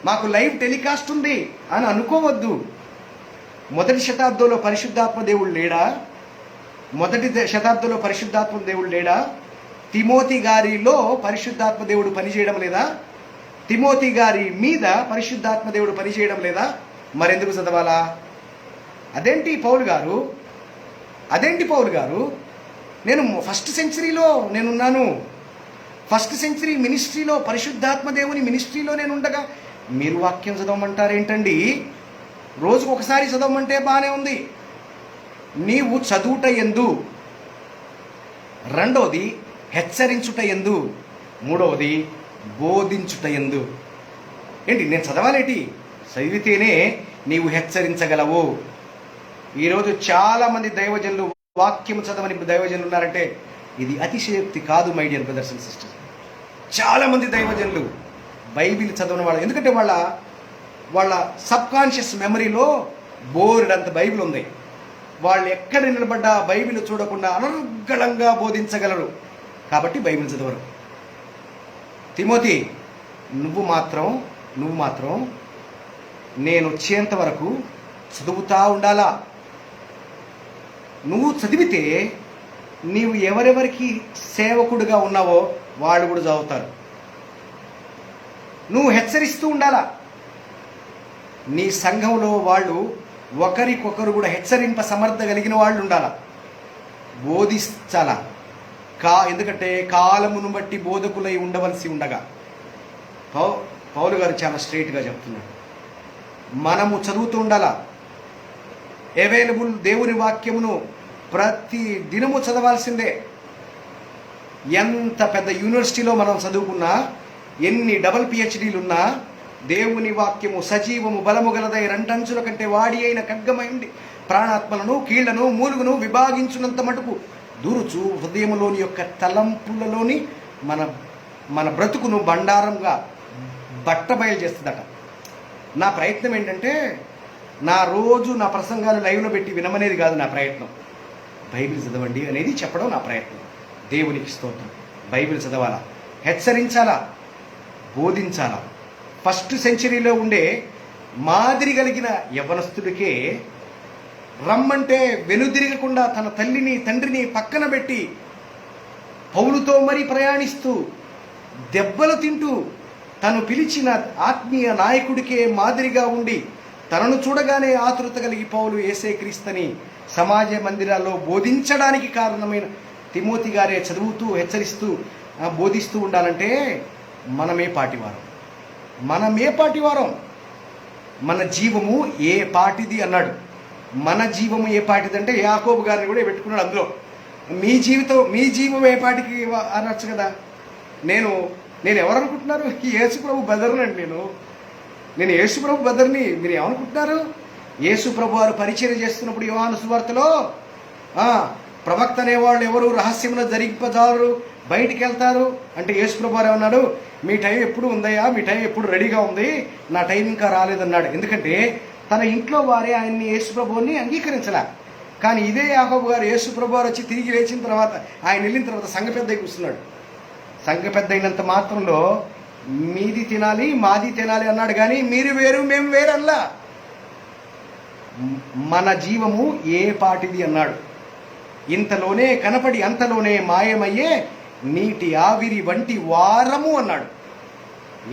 మాకు లైవ్ టెలికాస్ట్ ఉంది అని అనుకోవద్దు. మొదటి శతాబ్దంలో పరిశుద్ధాత్మ దేవుడు లేడా? తిమోతి గారిలో పరిశుద్ధాత్మ దేవుడు పనిచేయడం లేదా? తిమోతి గారి మీద పరిశుద్ధాత్మ దేవుడు పనిచేయడం లేదా? మరెందుకు చదవాలా? అదేంటి పౌలు గారు, నేను ఫస్ట్ సెంచరీలో నేనున్నాను, ఫస్ట్ సెంచరీ మినిస్ట్రీలో, పరిశుద్ధాత్మ దేవుని మినిస్ట్రీలో నేను ఉండగా మీరు వాక్యం చదవమంటారేంటండి? రోజుకు ఒకసారి చదవమంటే బాగానే ఉంది. నీవు చదువుట యందు, రెండోది హెచ్చరించుట యందు, మూడవది బోధించుట యందు. ఏంటి నేను చదవాలేటి? చదివితేనే నీవు హెచ్చరించగలవు. ఈరోజు చాలామంది దైవజనులు వాక్యం చదవని దైవజనులు ఉన్నారంటే ఇది అతిశయోక్తి కాదు my dear brothers and sisters. చాలామంది దైవజనులు బైబిల్ చదవని వాళ్ళు, ఎందుకంటే వాళ్ళ సబ్కాన్షియస్ మెమరీలో బోర్డంత బైబిల్ ఉంది. వాళ్ళు ఎక్కడ నిలబడ్డా బైబిల్ చూడకుండా అనర్గళంగా బోధించగలరు, కాబట్టి బైబిల్ చదవరు. తిమోతి, నువ్వు మాత్రం నేను వచ్చేంత వరకు చదువుతా ఉండాలా. నువ్వు చదివితే నీవు ఎవరెవరికి సేవకుడిగా ఉన్నావో వాళ్ళు కూడా చదువుతారు. నువ్వు హెచ్చరిస్తూ ఉండాలా. నీ సంఘంలో వాళ్ళు ఒకరికొకరు కూడా హెచ్చరింప సమర్థ కలిగిన వాళ్ళు ఉండాలా, బోధించాలా. ఎందుకంటే కాలమును బట్టి బోధకులై ఉండవలసి ఉండగా పౌలు గారు చాలా స్ట్రైట్గా చెప్తున్నాడు, మనము చదువుతూ ఉండాలా. అవైలబుల్ దేవుని వాక్యమును ప్రతి దినము చదవాల్సిందే. ఎంత పెద్ద యూనివర్సిటీలో మనం చదువుకున్నా, ఎన్ని డబుల్ పిహెచ్డీలు ఉన్నా, దేవుని వాక్యము సజీవము బలము గలదై రెండంచుల కంటే వాడి అయిన ఖడ్గమైంది ప్రాణాత్మలను కీళ్లను మూలుగును విభాగించున్నంత మటుకు దూరుచు హృదయములోని యొక్క తలంపులలోని మన బ్రతుకును బండారంగా బట్టబయలు చేస్తుందట. నా ప్రయత్నం ఏంటంటే నా ప్రసంగాలు లైవ్లో పెట్టి వినమనేది కాదు నా ప్రయత్నం. బైబిల్ చదవండి అనేది చెప్పడం నా ప్రయత్నం. దేవునికి స్తోత్రం. బైబిల్ చదవాలా, హెచ్చరించాలా, బోధించాలా. ఫస్ట్ సెంచరీలో ఉండే మాదిరి కలిగిన యవ్వనస్తుడికే రమ్మంటే వెనుదిరగకుండా తన తల్లిని తండ్రిని పక్కన పెట్టి పౌలుతో మరీ ప్రయాణిస్తూ దెబ్బలు తింటూ తను పిలిచిన ఆత్మీయ నాయకుడికే మాదిరిగా ఉండి తనను చూడగానే ఆతృత కలిగి పౌలు యేసే క్రీస్తుని సమాజ మందిరాల్లో బోధించడానికి కారణమైన తిమోతి గారే చదువుతూ హెచ్చరిస్తూ బోధిస్తూ ఉండాలంటే మనమే పాటివారం. మన జీవము ఏ పాటిది అన్నాడు. మన జీవము ఏ పాటిది అంటే యాకోబు గారిని కూడా పెట్టుకున్నాడు అందులో. మీ జీవం ఏ పాటికి అనొచ్చు కదా. నేను ఎవరనుకుంటున్నారు? యేసుప్రభు బదర్నండి. నేను యేసుప్రభు బదర్ని. మీరు ఏమనుకుంటున్నారు? యేసుప్రభు వారు పరిచయం చేస్తున్నప్పుడు యోహాను సువార్తలో ప్రవక్త అనేవాళ్ళు ఎవరు రహస్యమున జరిగింపజాలరు, బయటికి వెళ్తారు అంటే యేసుప్రభు వారు ఏమన్నాడు? మీ టైం ఎప్పుడు ఉందయ్యా, మీ టైం ఎప్పుడు రెడీగా ఉంది, నా టైం ఇంకా రాలేదన్నాడు. ఎందుకంటే తన ఇంట్లో వారే ఆయన్ని యేసుప్రభుని అంగీకరించలే. కానీ ఇదే యాకోబు గారు యేసుప్రభు వారు వచ్చి తిరిగి లేచిన తర్వాత, ఆయన వెళ్ళిన తర్వాత సంఘ పెద్ద కూర్చున్నాడు. సంఘ పెద్ద అయినంత మాత్రంలో మీది తినాలి మాది తినాలి అన్నాడు. కానీ మీరు వేరు మేము వేరు అల్లా. మన జీవము ఏ పాటిది అన్నాడు. ఇంతలోనే కనపడి అంతలోనే మాయమయ్యే నీటి ఆవిరి వంటి వారము అన్నాడు.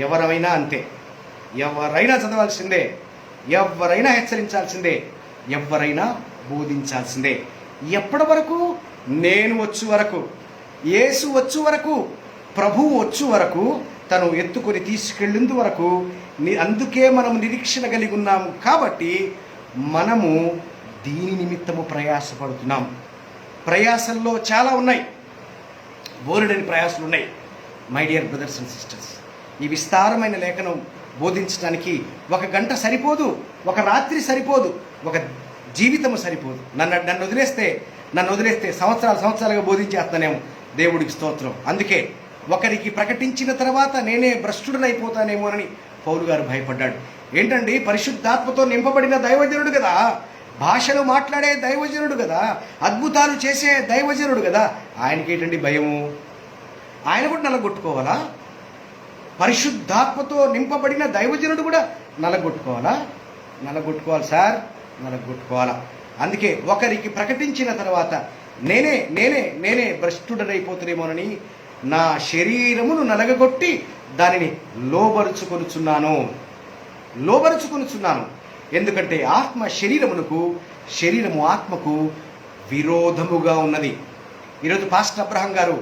ఎవరైనా అంతే. ఎవరైనా చదవాల్సిందే, ఎవరైనా హెచ్చరించాల్సిందే, ఎవరైనా బోధించాల్సిందే. ఎప్పటి వరకు? నేను వచ్చు వరకు, యేసు వచ్చు వరకు, ప్రభువు వచ్చు వరకు, తను ఎత్తుకొని తీసుకెళ్ళింది వరకు. అందుకే మనం నిరీక్షణ కలిగి ఉన్నాము. కాబట్టి మనము దీని నిమిత్తము ప్రయాసపడుతున్నాం. ప్రయాసల్లో చాలా ఉన్నాయి, బోరుడని ప్రయాసాలు ఉన్నాయి. My dear brothers and sisters, ఈ విస్తారమైన లేఖనం బోధించడానికి 1 గంట సరిపోదు, 1 రాత్రి సరిపోదు, 1 జీవితము సరిపోదు. నన్ను వదిలేస్తే సంవత్సరాలుగా బోధించేస్తానేమో. దేవుడికి స్తోత్రం. అందుకే ఒకరికి ప్రకటించిన తర్వాత నేనే భ్రష్టుడనైపోతానేమోనని పౌలు గారు భయపడ్డాడు. ఏంటండి, పరిశుద్ధాత్మతో నింపబడిన దైవజనుడు కదా, భాషలు మాట్లాడే దైవజనుడు కదా, అద్భుతాలు చేసే దైవజనుడు కదా, ఆయనకేంటండి భయము? ఆయన కూడా నలగొట్టుకోవాలా? పరిశుద్ధాత్మతో నింపబడిన దైవజనుడు కూడా నలగొట్టుకోవాలి సార్, నలగొట్టుకోవాలా. అందుకే ఒకరికి ప్రకటించిన తర్వాత నేనే భ్రష్టుడనైపోతానేమోనని నా శరీరమును నలగగొట్టి దానిని లోబరుచుకొనుచున్నాను. ఎందుకంటే ఆత్మ శరీరము ఆత్మకు విరోధముగా ఉన్నది. ఈరోజు పాస్టర్ అబ్రహం గారు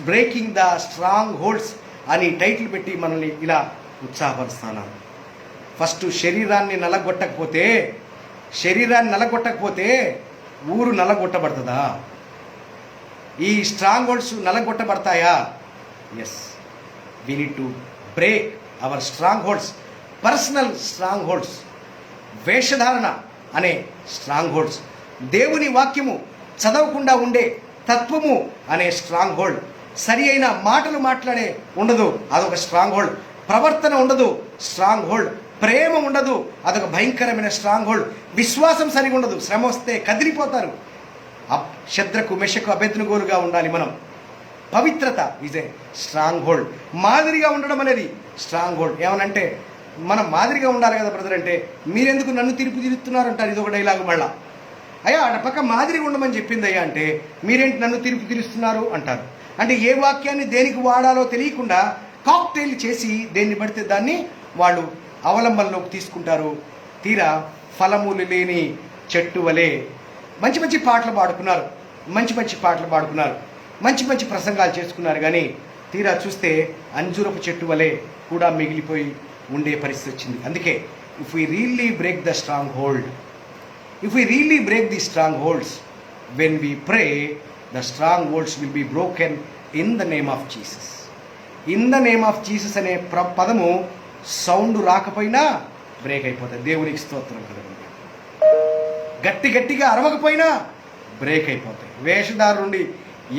బ్రేకింగ్ ద స్ట్రాంగ్ హోల్డ్స్ అని టైటిల్ పెట్టి మనల్ని ఇలా ఉత్సాహపరుస్తున్నారు. ఫస్ట్ శరీరాన్ని నలగొట్టకపోతే ఊరు నలగొట్టబడుతుందా? ఈ స్ట్రాంగ్ హోల్డ్స్ నలగొట్టబడతాయా? Yes, we need to break our strongholds, personal strongholds, వేషధారణ అనే స్ట్రాంగ్ హోల్డ్స్, దేవుని వాక్యము చదవకుండా ఉండే తత్వము అనే స్ట్రాంగ్ హోల్డ్, సరి అయిన మాటలు మాట్లాడే ఉండదు, అదొక స్ట్రాంగ్ హోల్డ్, ప్రవర్తన ఉండదు స్ట్రాంగ్ హోల్డ్, ప్రేమ ఉండదు, అదొక భయంకరమైన స్ట్రాంగ్ హోల్డ్, విశ్వాసం సరిగా ఉండదు, శ్రమ వస్తే కదిలిపోతారు. శద్రకు మెషకు అబేద్నెగోలుగా ఉండాలి మనం. పవిత్రత ఈజ్ ఏ స్ట్రాంగ్ హోల్డ్. మాదిరిగా ఉండడం అనేది స్ట్రాంగ్ హోల్డ్. ఏమనంటే మనం మాదిరిగా ఉండాలి కదా బ్రదర్ అంటే, మీరెందుకు నన్ను తిరుస్తున్నారు అంటారు. ఇది ఒక డైలాగ్. మళ్ళా అయ్యా ఆడ పక్క మాదిరిగా ఉండమని చెప్పింది అయ్యా అంటే, మీరేంటి నన్ను తిరుస్తున్నారు అంటారు. అంటే ఏ వాక్యాన్ని దేనికి వాడాలో తెలియకుండా కాక్టైల్ చేసి దేన్ని పడితే దాన్ని వాళ్ళు అవలంబనలోకి తీసుకుంటారు. తీరా ఫలములు లేని చెట్టు వలె మంచి మంచి పాటలు పాడుకున్నారు, మంచి మంచి ప్రసంగాలు చేసుకున్నారు, కానీ తీరా చూస్తే అంజూరపు చెట్టు వలె కూడా మిగిలిపోయి ఉండే పరిస్థితి వచ్చింది. అందుకే if we really break the strong hold, if we really break the strong holds, when we pray the strong holds will be broken in the name of Jesus. In the name of Jesus అనే పదము sound రాకపోయినా break అయిపోతాయి. దేవునికి స్తోత్రం కలుగుతుంది. గట్టిగా అరవకపోయినా break అయిపోతాయి. వేషధారు నుండి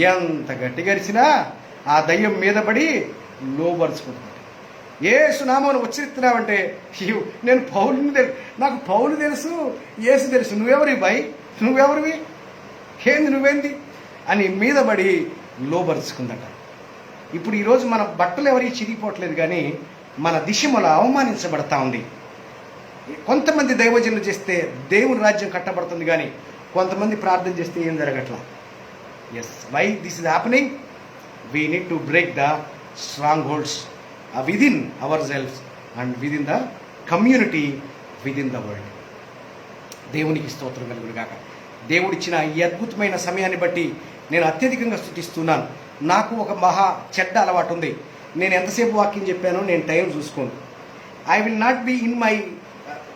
ఎంత గట్టిగా అరిచినా ఆ దయ్యం మీద పడి లోబరుచుకుంటుంది. యేసు నామమును ఉచ్చరిస్తున్నావంటే, నేను పౌలుని తెలుసు, నాకు పౌలు తెలుసు, యేసు తెలుసు, నువ్వెవరివి ఏంది నువ్వేంది అని మీద పడి లోబరుచుకుందట. ఇప్పుడు ఈరోజు మన బట్టలు ఎవరికి చిరిగిపోవట్లేదు, కానీ మన దిశమల అవమానించబడతా ఉంది. కొంతమంది దైవజనులు చేస్తే దేవుని రాజ్యం కట్టబడుతుంది, కానీ కొంతమంది ప్రార్థన చేస్తే ఏం జరగట్లా. Yes, why this is happening? We need to break the strongholds within our selfs and within the community, within the world. దేవునికి స్తోత్రం కలుగును గాక. దేవుడిచ్చిన ఈ అద్భుతమైన సమయాన్ని బట్టి నేను అత్యధికంగా స్తుతిస్తున్నాను. నాకు ఒక మహా చెడ్డ అలవాటు ఉంది. నేను ఎంతసేపు వాక్యం చెప్పానో నేను టైం చూసుకోను. I will not be in my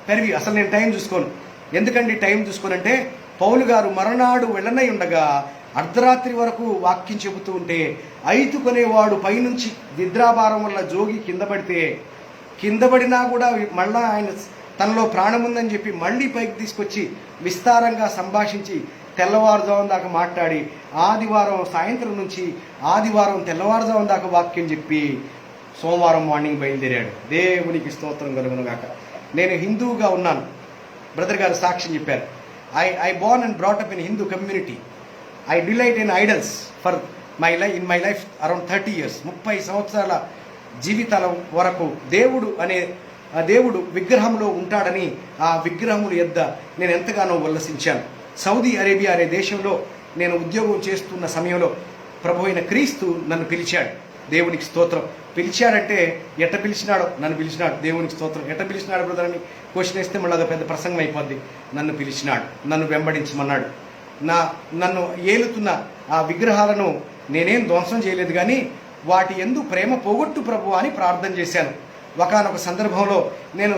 purview. అసలు నేను టైం చూసుకోను. ఎందుకండి టైం చూసుకోనంటే, పౌలు గారు మరణాడు వెళ్ళనై ఉండగా అర్ధరాత్రి వరకు వాక్యం చెబుతూ ఉంటే, ఐతుకొనేవాడు పైనుంచి నిద్రాభారం వల్ల జోగి కింద పడినా కూడా మళ్ళా ఆయన తనలో ప్రాణం ఉందని చెప్పి మళ్ళీ పైకి తీసుకొచ్చి విస్తారంగా సంభాషించి తెల్లవారుజామున దాకా మాట్లాడి ఆదివారం సాయంత్రం నుంచి ఆదివారం తెల్లవారుజామున దాకా వాక్యం చెప్పి సోమవారం మార్నింగ్ బయలుదేరాడు. దేవునికి స్తోత్రం కలుగును గాక. నేను హిందువుగా ఉన్నాను. బ్రదర్ గారు సాక్ష్యం చెప్పారు. I Born and brought up in Hindu community. I delight in idols for in my life around 30 years. 30 సంవత్సరాల జీవితాల వరకు దేవుడు విగ్రహంలో ఉంటాడని ఆ విగ్రహముల యొద్ద నేను ఎంతగానో ఉల్లసించాను. సౌదీ అరేబియా అనే దేశంలో నేను ఉద్యోగం చేస్తున్న సమయంలో ప్రభు అయిన క్రీస్తు నన్ను పిలిచాడు. దేవునికి స్తోత్రం. పిలిచాడంటే ఎట్ట పిలిచినాడో, నన్ను పిలిచినాడు. దేవునికి స్తోత్రం. ఎట్ట పిలిచినాడు బ్రదర్ అని క్వశ్చన్ వేస్తే మళ్ళీ అదో పెద్ద ప్రసంగం అయిపోద్ది. నన్ను పిలిచినాడు, నన్ను వెంబడించమన్నాడు. నన్ను ఏలుతున్న ఆ విగ్రహాలను నేనేం ధ్వంసం చేయలేదు, కానీ వాటి యందు ప్రేమ పోగొట్టు ప్రభు అని ప్రార్థన చేశాను. ఒకానొక సందర్భంలో నేను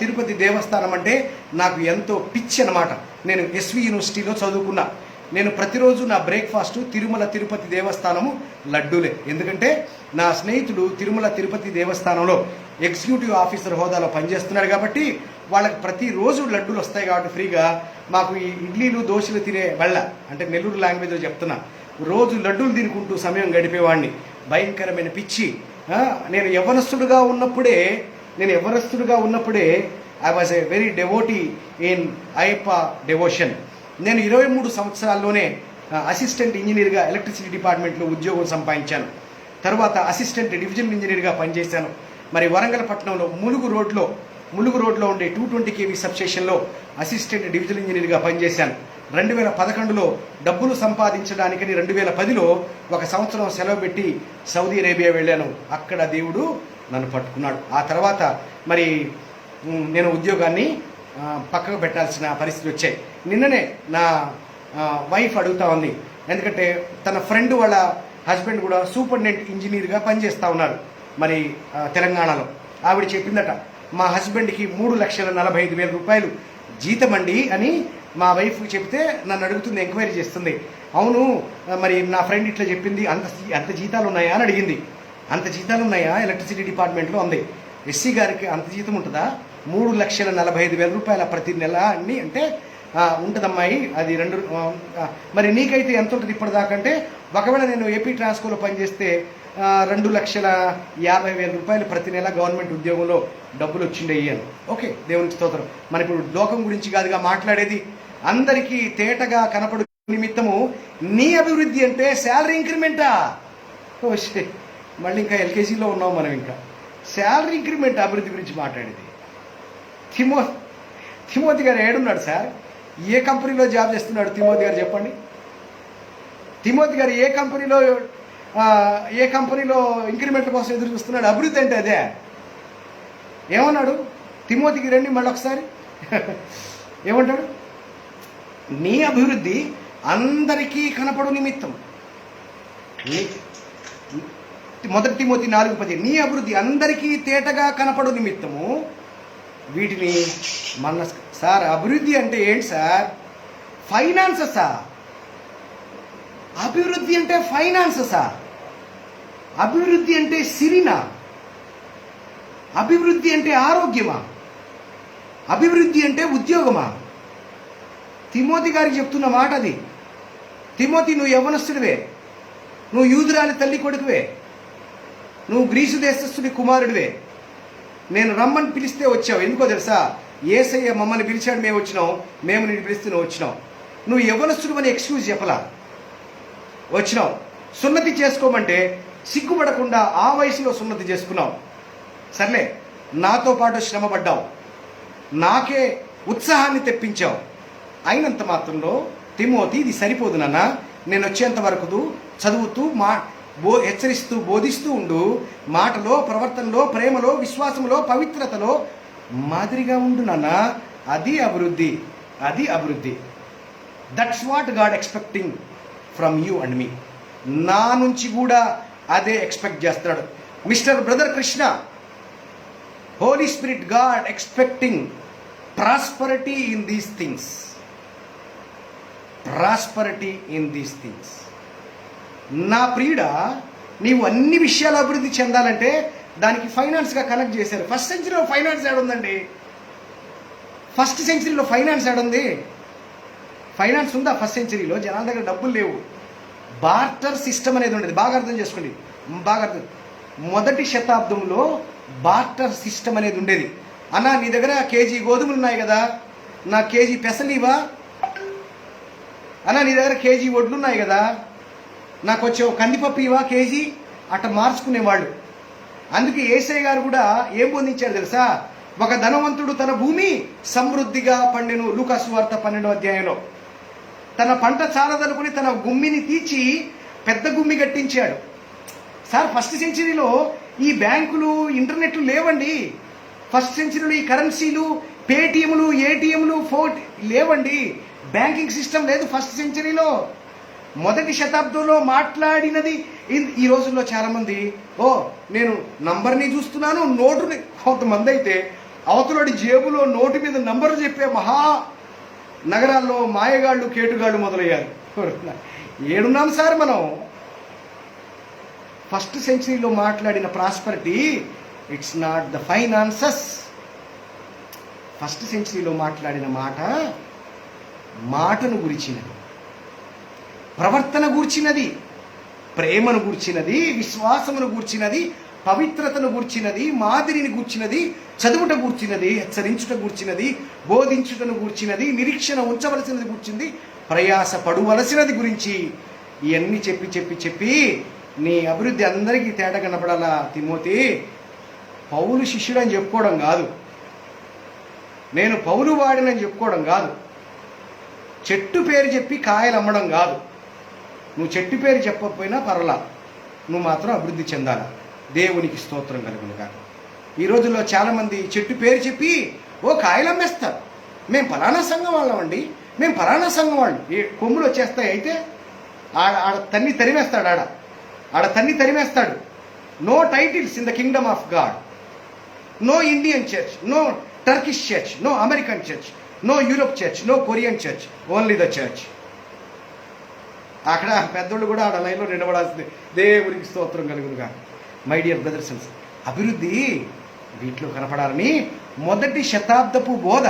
తిరుపతి దేవస్థానం అంటే నాకు ఎంతో పిచ్చి అన్నమాట. నేను ఎస్వి యూనివర్సిటీలో చదువుకున్నా. నేను ప్రతిరోజు నా బ్రేక్ఫాస్ట్ తిరుపతి దేవస్థానము లడ్డూలే. ఎందుకంటే నా స్నేహితుడు తిరుపతి దేవస్థానంలో ఎగ్జిక్యూటివ్ ఆఫీసర్ హోదాలో పనిచేస్తున్నాడు కాబట్టి వాళ్ళకి ప్రతిరోజు లడ్డూలు వస్తాయి కాబట్టి ఫ్రీగా మాకు ఈ ఇడ్లీలు దోశలు తినే వాళ్ళ, అంటే నెల్లూరు లాంగ్వేజ్లో చెప్తున్నా, రోజు లడ్డూలు తినుకుంటూ సమయం గడిపేవాడిని. భయంకరమైన పిచ్చి. నేను యవ్వనస్తుడుగా ఉన్నప్పుడే I was a very devotee in Ayyappa devotion. నేను 23 సంవత్సరాల్లోనే అసిస్టెంట్ ఇంజనీర్గా ఎలక్ట్రిసిటీ డిపార్ట్మెంట్లో ఉద్యోగం సంపాదించాను. తర్వాత అసిస్టెంట్ డివిజనల్ ఇంజనీర్గా పనిచేశాను. మరి వరంగల్ పట్టణంలో ములుగు రోడ్లో ఉండే 220 kV సబ్స్టేషన్లో అసిస్టెంట్ డివిజనల్ ఇంజనీర్గా పనిచేశాను. 2011లో డబ్బులు సంపాదించడానికని 2010లో 1 సంవత్సరం సెలవు పెట్టి సౌదీ అరేబియా వెళ్ళాను. అక్కడ దేవుడు నన్ను పట్టుకున్నాడు. ఆ తర్వాత మరి నేను ఉద్యోగాన్ని పక్కకు పెట్టాల్సిన పరిస్థితి వచ్చాయి. నిన్ననే నా వైఫ్ అడుగుతా ఉంది, ఎందుకంటే తన ఫ్రెండ్ వాళ్ళ హస్బెండ్ కూడా సూపరింటెండెంట్ ఇంజనీర్గా పనిచేస్తూ ఉన్నారు మరి తెలంగాణలో. ఆవిడ చెప్పిందట, మా హస్బెండ్కి 3,45,000 రూపాయలు జీతం అండి అని మా వైఫ్ చెప్తే నన్ను అడుగుతుంది, ఎంక్వైరీ చేస్తుంది. అవును మరి నా ఫ్రెండ్ ఇట్లా చెప్పింది, అంత జీతాలు ఉన్నాయా అని అడిగింది. అంత జీతాలు ఉన్నాయా? ఎలక్ట్రిసిటీ డిపార్ట్మెంట్లో ఉంది. ఎస్సీ గారికి అంత జీతం ఉంటుందా? 3,45,000 రూపాయల ప్రతి నెల అన్ని అంటే ఉంటుందమ్మాయి. అది రెండు మరి నీకైతే ఎంత ఉంటుంది ఇప్పటిదాకా అంటే, ఒకవేళ నేను ఏపీ ట్రాన్స్కోలో పనిచేస్తే 2,50,000 రూపాయలు ప్రతి నెల గవర్నమెంట్ ఉద్యోగంలో డబ్బులు వచ్చిండయి అని. ఓకే, దేవునికి స్తోత్రం. మన ఇప్పుడు లోకం గురించి కాదుగా మాట్లాడేది, అందరికీ తేటగా కనపడు నిమిత్తము నీ అభివృద్ధి అంటే శాలరీ ఇంక్రిమెంటా? ఓ మళ్ళీ ఇంకా ఎల్కేజీలో ఉన్నాం మనం. ఇంకా శాలరీ ఇంక్రిమెంట్ అభివృద్ధి గురించి మాట్లాడేది. తిమోతి గారు ఏడున్నాడు సార్? ఏ కంపెనీలో జాబ్ చేస్తున్నాడు తిమోతి గారు చెప్పండి? తిమోతి గారు ఏ కంపెనీలో ఇంక్రిమెంట్ కోసం ఎదురు చూస్తున్నాడు? అభివృద్ధి అంటే అదే. ఏమన్నాడు? తిమోతికి రండి మళ్ళీ ఒకసారి. ఏమంటాడు? నీ అభివృద్ధి అందరికీ కనపడు నిమిత్తం. 1 తిమోతి 4:10 నీ అభివృద్ధి అందరికీ తేటగా కనపడు నిమిత్తము వీటిని మన. సార్ అభివృద్ధి అంటే ఏంటి సార్? ఫైనాన్సెసా? అభివృద్ధి అంటే ఫైనాన్సెసా? అభివృద్ధి అంటే సిరినా? అభివృద్ధి అంటే ఆరోగ్యమా? అభివృద్ధి అంటే ఉద్యోగమా? తిమోతి గారికి చెప్తున్న మాట అది. తిమోతి, నువ్వు యవ్వనస్తుడివే, నువ్వు యూదురాలి తల్లి కొడుకువే, నువ్వు గ్రీసు దేశస్థుడి కుమారుడివే. నేను రమ్మని పిలిస్తే వచ్చావు. ఎందుకో తెలుసా? యేసయ్య మమ్మల్ని పిలిచాడు, మేము వచ్చినాం. మేము నిన్ను పిలిస్తే నువ్వు వచ్చినావు. నువ్వు యవ్వనస్తుడు అని ఎక్స్క్యూజ్ చెప్పలా, వచ్చినావు. సున్నతి చేసుకోమంటే సిగ్గుపడకుండా ఆ వయసులో సున్నతి చేసుకున్నావు. సర్లే, నాతో పాటు శ్రమపడ్డావు, నాకే ఉత్సాహాన్ని తెప్పించావు. అయినంత మాత్రంలో తిమోతి ఇది సరిపోదు నాన్న. నేను వచ్చేంత వరకు చదువుతూ హెచ్చరిస్తూ బోధిస్తూ ఉండు. మాటలో, ప్రవర్తనలో, ప్రేమలో, విశ్వాసంలో, పవిత్రతలో మాదిరిగా ఉండు నాన్న. అది అభివృద్ధి, అది అభివృద్ధి. That's what God expecting from you and me. నా నుంచి కూడా అదే ఎక్స్పెక్ట్ చేస్తున్నాడు. Mister brother Krishna, Holy Spirit God expecting prosperity in these things. Prosperity in these things. నా ప్రియుడా, నీవు అన్ని విషయాలు అభివృద్ధి చెందాలంటే దానికి ఫైనాన్స్గా కనెక్ట్ చేశారు. ఫస్ట్ సెంచరీలో ఫైనాన్స్ ఏడుందండి? ఫస్ట్ సెంచరీలో ఫైనాన్స్ ఏడుంది? ఫైనాన్స్ ఉందా ఫస్ట్ సెంచరీలో? జనాల దగ్గర డబ్బులు లేవు. బార్టర్ సిస్టమ్ అనేది ఉండేది. బాగా అర్థం చేసుకోండి, బాగా అర్థం. 1వ శతాబ్దంలో బార్టర్ సిస్టమ్ అనేది ఉండేది. అన్న, నీ దగ్గర కేజీ గోధుమలు ఉన్నాయి కదా, నా కేజీ పెసలివా? అన్న, నీ దగ్గర కేజీ వడ్లు ఉన్నాయి కదా, నాకు వచ్చే కందిపప్పు ఇవా కేజీ? అట్లా మార్చుకునేవాళ్ళు. అందుకే యేసయ్య గారు కూడా ఏం బోధించారు తెలుసా? ఒక ధనవంతుడు తన భూమి సమృద్ధిగా పండెను. లూకా సువార్త 12వ అధ్యాయంలో తన పంట చాలదనుకుని తన గుమ్మిని తీర్చి పెద్ద గుమ్మి కట్టించాడు. సార్, ఫస్ట్ సెంచరీలో ఈ బ్యాంకులు, ఇంటర్నెట్లు లేవండి. ఫస్ట్ సెంచరీలో ఈ కరెన్సీలు, పేటిఎంలు, ఏటీఎంలు, లేవండి. బ్యాంకింగ్ సిస్టమ్ లేదు ఫస్ట్ సెంచరీలో. 1వ శతాబ్దంలో మాట్లాడినది. ఈ రోజుల్లో చాలామంది, నేను నంబర్ని చూస్తున్నాను, నోటుని. కొంతమంది అయితే అవతలడి జేబులో నోటు మీద నంబరు చెప్పే మహా నగరాల్లో మాయగాళ్ళు, కేటుగాళ్ళు మొదలయ్యారు. ఏడున్నాం సార్ మనం? ఫస్ట్ సెంచరీలో మాట్లాడిన prosperity, it's not the finances. First సెంచరీలో మాట్లాడిన మాటను గురించినది, ప్రవర్తన గూర్చినది, ప్రేమను గూర్చినది, విశ్వాసమును గూర్చినది, పవిత్రతను గూర్చినది, మాదిరిని గూర్చినది, చదువుట గూర్చినది, హెచ్చరించుట గూర్చినది, బోధించుటను గూర్చినది, నిరీక్షణ ఉంచవలసినది గూర్చింది, ప్రయాస పడువలసినది గురించి. ఇవన్నీ చెప్పి చెప్పి చెప్పి నీ అభివృద్ధి అందరికీ తేడా కనపడాలా తిమోతి. పౌలు శిష్యుడని చెప్పుకోవడం కాదు, నేను పౌలు వాడినని చెప్పుకోవడం కాదు, చెట్టు పేరు చెప్పి కాయలు అమ్మడం కాదు. నువ్వు చెట్టు పేరు చెప్పకపోయినా పర్వాలా, నువ్వు మాత్రం అభివృద్ధి చెందాలా. దేవునికి స్తోత్రం కలుగును కాదు. ఈ రోజుల్లో చాలామంది చెట్టు పేరు చెప్పి కాయలు అమ్మేస్తారు. మేము ఫలానా సంఘం వాళ్ళమండి, మేము ఫలానా సంఘం వాళ్ళు. కొమ్ములు వచ్చేస్తాయి. అయితే ఆడ తన్ని తరిమేస్తాడు, ఆడ తన్ని తరిమేస్తాడు. No titles in the kingdom of God. No Indian church, no Turkish church, no American church, no Europe church, no Korean church, only the church. అక్కడ పెద్దోళ్ళు కూడా ఆడ లైన్లో నిలబడాల్సింది. దేవునికి స్తోత్రం కలుగునుగా. My dear brothers and sisters, అభివృద్ధి వీటిలో కనపడాలని మొదటి శతాబ్దపు బోధ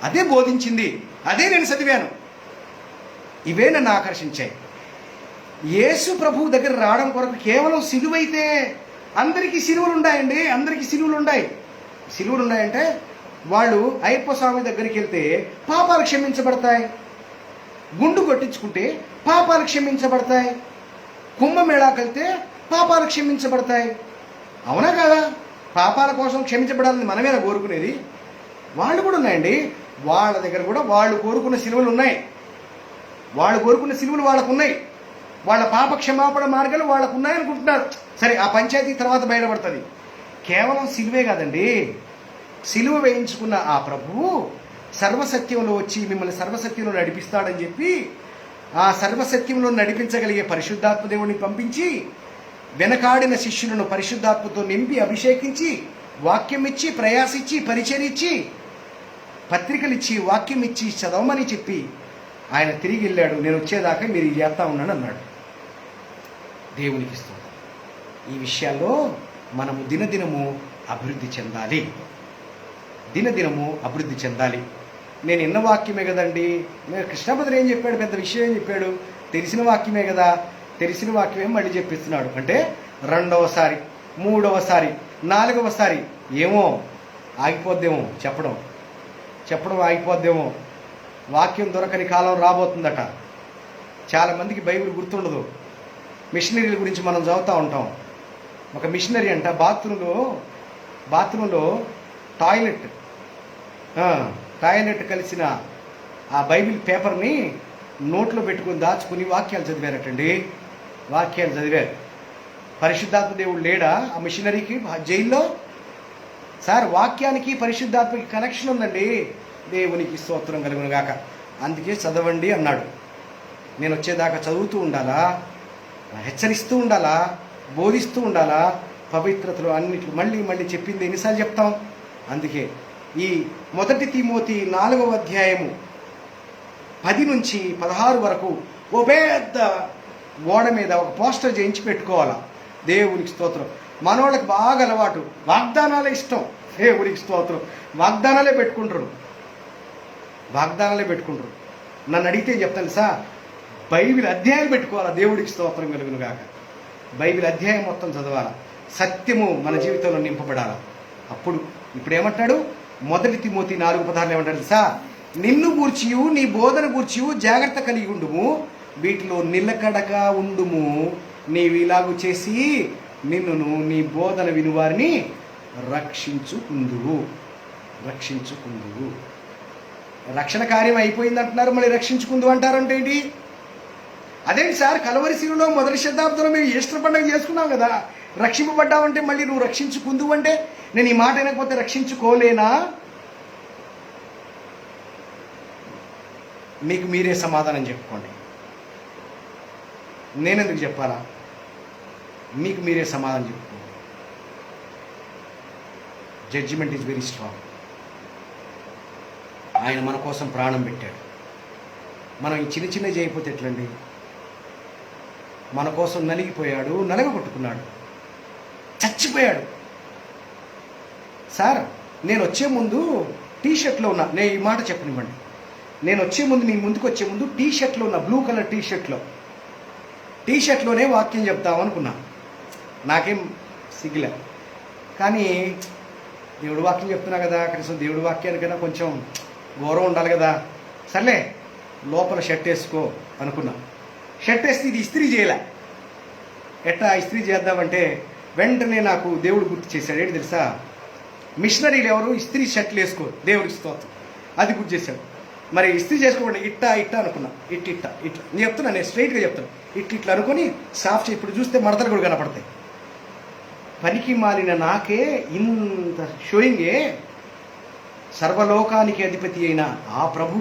అదే బోధించింది. అదే నేను చదివాను. ఇవే నన్ను ఆకర్షించాయి. యేసు ప్రభు దగ్గర రావడం కొరకు కేవలం సిలువైతే, అందరికీ సిలువలు ఉన్నాయండి, అందరికీ సిలువలు ఉన్నాయి. సిలువలు ఉన్నాయంటే వాళ్ళు అయ్యప్ప స్వామి దగ్గరికి వెళ్తే పాపాలు క్షమించబడతాయి, గుండు కొట్టించుకుంటే పాపాలు క్షమించబడతాయి, కుంభమేళాకి వెళ్తే పాపాలు క్షమించబడతాయి. అవునా కదా? పాపాల కోసం క్షమించబడాలని మనమేనా కోరుకునేది? వాళ్ళు కూడా ఉన్నాయండి. వాళ్ళ దగ్గర కూడా వాళ్ళు కోరుకున్న సిలువలు ఉన్నాయి. వాళ్ళు కోరుకున్న సిలువలు వాళ్ళకు ఉన్నాయి. వాళ్ళ పాప క్షమాపణ మార్గాలు వాళ్ళకు ఉన్నాయనుకుంటున్నారు. సరే, ఆ పంచాయతీ తర్వాత బయటపడుతుంది. కేవలం సిలువే కాదండి, సిలువ వేయించుకున్న ఆ ప్రభువు సర్వసత్యంలో వచ్చి మిమ్మల్ని సర్వసత్యంలో నడిపిస్తాడని చెప్పి ఆ సర్వసత్యంలో నడిపించగలిగే పరిశుద్ధాత్మ దేవుడిని పంపించి వెనకాడిన శిష్యులను పరిశుద్ధాత్మతో నింపి అభిషేకించి వాక్యం ఇచ్చి ప్రయాసిచ్చి పరిచర్యిచ్చి పత్రికలు ఇచ్చి వాక్యం ఇచ్చి చదవమని చెప్పి ఆయన తిరిగి వెళ్ళాడు. నేను వచ్చేదాకా మీరు ఇది చేస్తా ఉన్నాను అన్నాడు. దేవునికి ఇస్తుంది. ఈ విషయాల్లో మనము దినదినము అభివృద్ధి చెందాలి. దినదినము అభివృద్ధి చెందాలి. నేను ఎన్న వాక్యమే కదండి, నేను కృష్ణపతిని ఏం చెప్పాడు, పెద్ద విషయం ఏం చెప్పాడు, తెలిసిన వాక్యమే కదా, తెలిసిన వాక్యమే మళ్ళీ చెప్పిస్తున్నాడు అంటే రెండవసారి, మూడవసారి, నాలుగవసారి ఏమో ఆగిపోద్దేమో, చెప్పడం ఆగిపోద్దేమో. వాక్యం దొరకని కాలం రాబోతుందట. చాలామందికి బైబిల్ గుర్తుండదు. మిషనరీల గురించి మనం చదువుతూ ఉంటాం. ఒక మిషనరీ అంట బాత్రూంలో టాయిలెట్ కలిసిన ఆ బైబిల్ పేపర్ని నోట్లో పెట్టుకుని దాచుకుని వాక్యాలు చదివారటండి. వాక్యాలు చదివారు. పరిశుద్ధాత్మ దేవుడు లేడా ఆ మిషనరీకి జైల్లో? సార్, వాక్యానికి పరిశుద్ధాత్మకి కనెక్షన్ ఉందండి. దేవునికి స్తోత్రం కలుగును గాక. అందుకే చదవండి అన్నాడు. నేను వచ్చేదాకా చదువుతూ ఉండాలా, హెచ్చరిస్తూ ఉండాలా, బోధిస్తూ ఉండాలా, పవిత్రతలు అన్నిట్లు మళ్ళీ మళ్ళీ చెప్పింది ఎన్నిసార్లు చెప్తాం. అందుకే ఈ 1 తిమోతి 4వ అధ్యాయము 10 నుంచి 16 వరకు ఓ పెద్ద గోడ మీద ఒక పోస్టర్ చేయించి పెట్టుకోవాలా. దేవునికి స్తోత్రం. మనోళ్ళకి బాగా అలవాటు, వాగ్దానాలే ఇష్టం. దేవునికి స్తోత్రం. వాగ్దానాలే పెట్టుకుంటారు. నన్ను అడిగితే చెప్తాను సార్, బైబిల్ అధ్యాయాలు పెట్టుకోవాలా. దేవుడికి స్తోత్రం కలుగును గాక. బైబిల్ అధ్యాయం మొత్తం చదవాలా. సత్యము మన జీవితంలో నింపబడాలా. అప్పుడు ఇప్పుడు ఏమంటాడు, 1 తిమోతి 4:16 ఏమంటాడు సార్, నిన్ను గూర్చియు నీ బోధన గూర్చియు జాగ్రత్త కలిగి ఉండుము, వీటిలో నిలకడగా ఉండుము. నీవు ఇలాగు చేసి నిన్నును నీ బోధన వినువారిని రక్షించుకుందువు. రక్షణ కార్యం అయిపోయింది అంటున్నారు, మళ్ళీ రక్షించుకుందు అంటారంటే ఏంటి? అదేంటి సార్, కలవరి శిలువలో మొదటి శతాబ్దంలో మేము ఈస్టర్ పండుగ చేసుకున్నాం కదా, రక్షింపబడ్డావంటే మళ్ళీ నువ్వు రక్షించుకుందు అంటే నేను ఈ మాట వినకపోతే రక్షించుకోలేనా? మీకు మీరే సమాధానం చెప్పుకోండి. నేనెందుకు చెప్పాలా? మీకు మీరే సమాధానం చెప్పుకోండి. Judgement is very strong. ఆయన మన కోసం ప్రాణం పెట్టాడు. మనం ఈ చిన్న చేయకపోతే ఎట్లండి? మన కోసం నలిగిపోయాడు, నలగొట్టుకున్నాడు, చచ్చిపోయాడు. సార్, నేను వచ్చే ముందు టీషర్ట్లో ఉన్నా. నేను ఈ మాట చెప్పనివ్వండి. నేను వచ్చే ముందు, మీ ముందుకు వచ్చే ముందు టీషర్ట్లో ఉన్నా, బ్లూ కలర్ టీషర్ట్లోనే వాక్యం చెప్తామనుకున్నా. నాకేం సిగ్గులే. కానీ దేవుడు వాక్యం చెప్తున్నా కదా, కనీసం దేవుడి వాక్యానికైనా కొంచెం గౌరవం ఉండాలి కదా. సర్లే, లోపల షర్ట్ వేసుకో అనుకున్నా. షర్ట్ వేస్తే ఇది ఇస్త్రీ చేయలే. ఎట్లా ఇస్త్రీ చేద్దామంటే వెంటనే నాకు దేవుడు గుర్తు చేశాడు. ఏంటి తెలుసా, మిషనరీలు ఎవరు ఇస్త్రీ షర్ట్లు వేసుకో, దేవుడికి స్తోత్రం. అది గుర్తు చేశాడు. మరి ఇస్త్రీ చేసుకోండి, ఇట్టా అనుకున్నా. ఇట్లా నేను చెప్తున్నా, నేను స్ట్రైట్గా చెప్తాను. ఇట్లా అనుకుని సాఫ్ చేయి. ఇప్పుడు చూస్తే మడతలు కూడా కనపడతాయి. పనికి మాలిన నాకే ఇంత షోయింగే. సర్వలోకానికి అధిపతి అయిన ఆ ప్రభు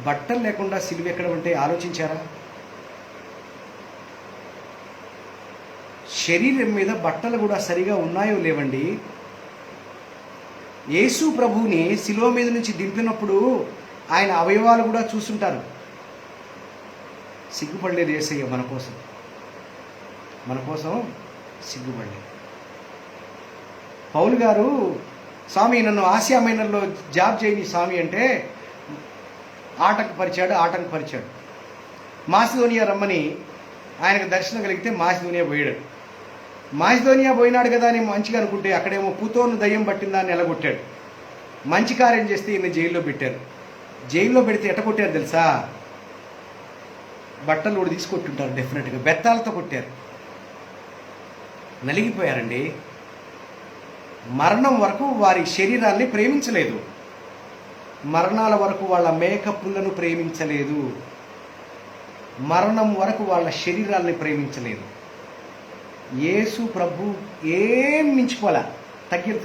బట్టలు లేకుండా సిలువ ఎక్కడ ఉంటే ఆలోచించారా? శరీరం మీద బట్టలు కూడా సరిగా ఉన్నాయో లేవండి. యేసు ప్రభువుని సిలువ మీద నుంచి దింపినప్పుడు ఆయన అవయవాలు కూడా చూసుంటారు. సిగ్గుపడలేదు యేసయ్య మన కోసం సిగ్గుపడలేదు. పౌలు గారు, స్వామి నన్ను ఆసియా మైనర్లో జాబ్ చేయని స్వామి అంటే ఆటంకపరిచాడు. మాసిదోనియా రమ్మని ఆయనకు దర్శనం కలిగితే మాసిదోనియా పోయాడు. మాసిదోనియా పోయినాడు కదా అని మంచిగా అనుకుంటే అక్కడేమో పూతోను దయ్యం పట్టిందాన్ని ఎలగొట్టాడు. మంచి కార్యం చేస్తే ఈయన జైల్లో పెట్టారు. జైల్లో పెడితే ఎట్ట కొట్టారు తెలుసా? బట్టలు కూడా తీసుకొట్టుంటారు డెఫినెట్గా, బెత్తాలతో కొట్టారు. నలిగిపోయారండి. మరణం వరకు వారి శరీరాన్ని ప్రేమించలేదు. మరణాల వరకు వాళ్ళ మేకప్లను ప్రేమించలేదు. మరణం వరకు వాళ్ళ శరీరాల్ని ప్రేమించలేదు. యేసు ప్రభు ఏం మించిపోలా,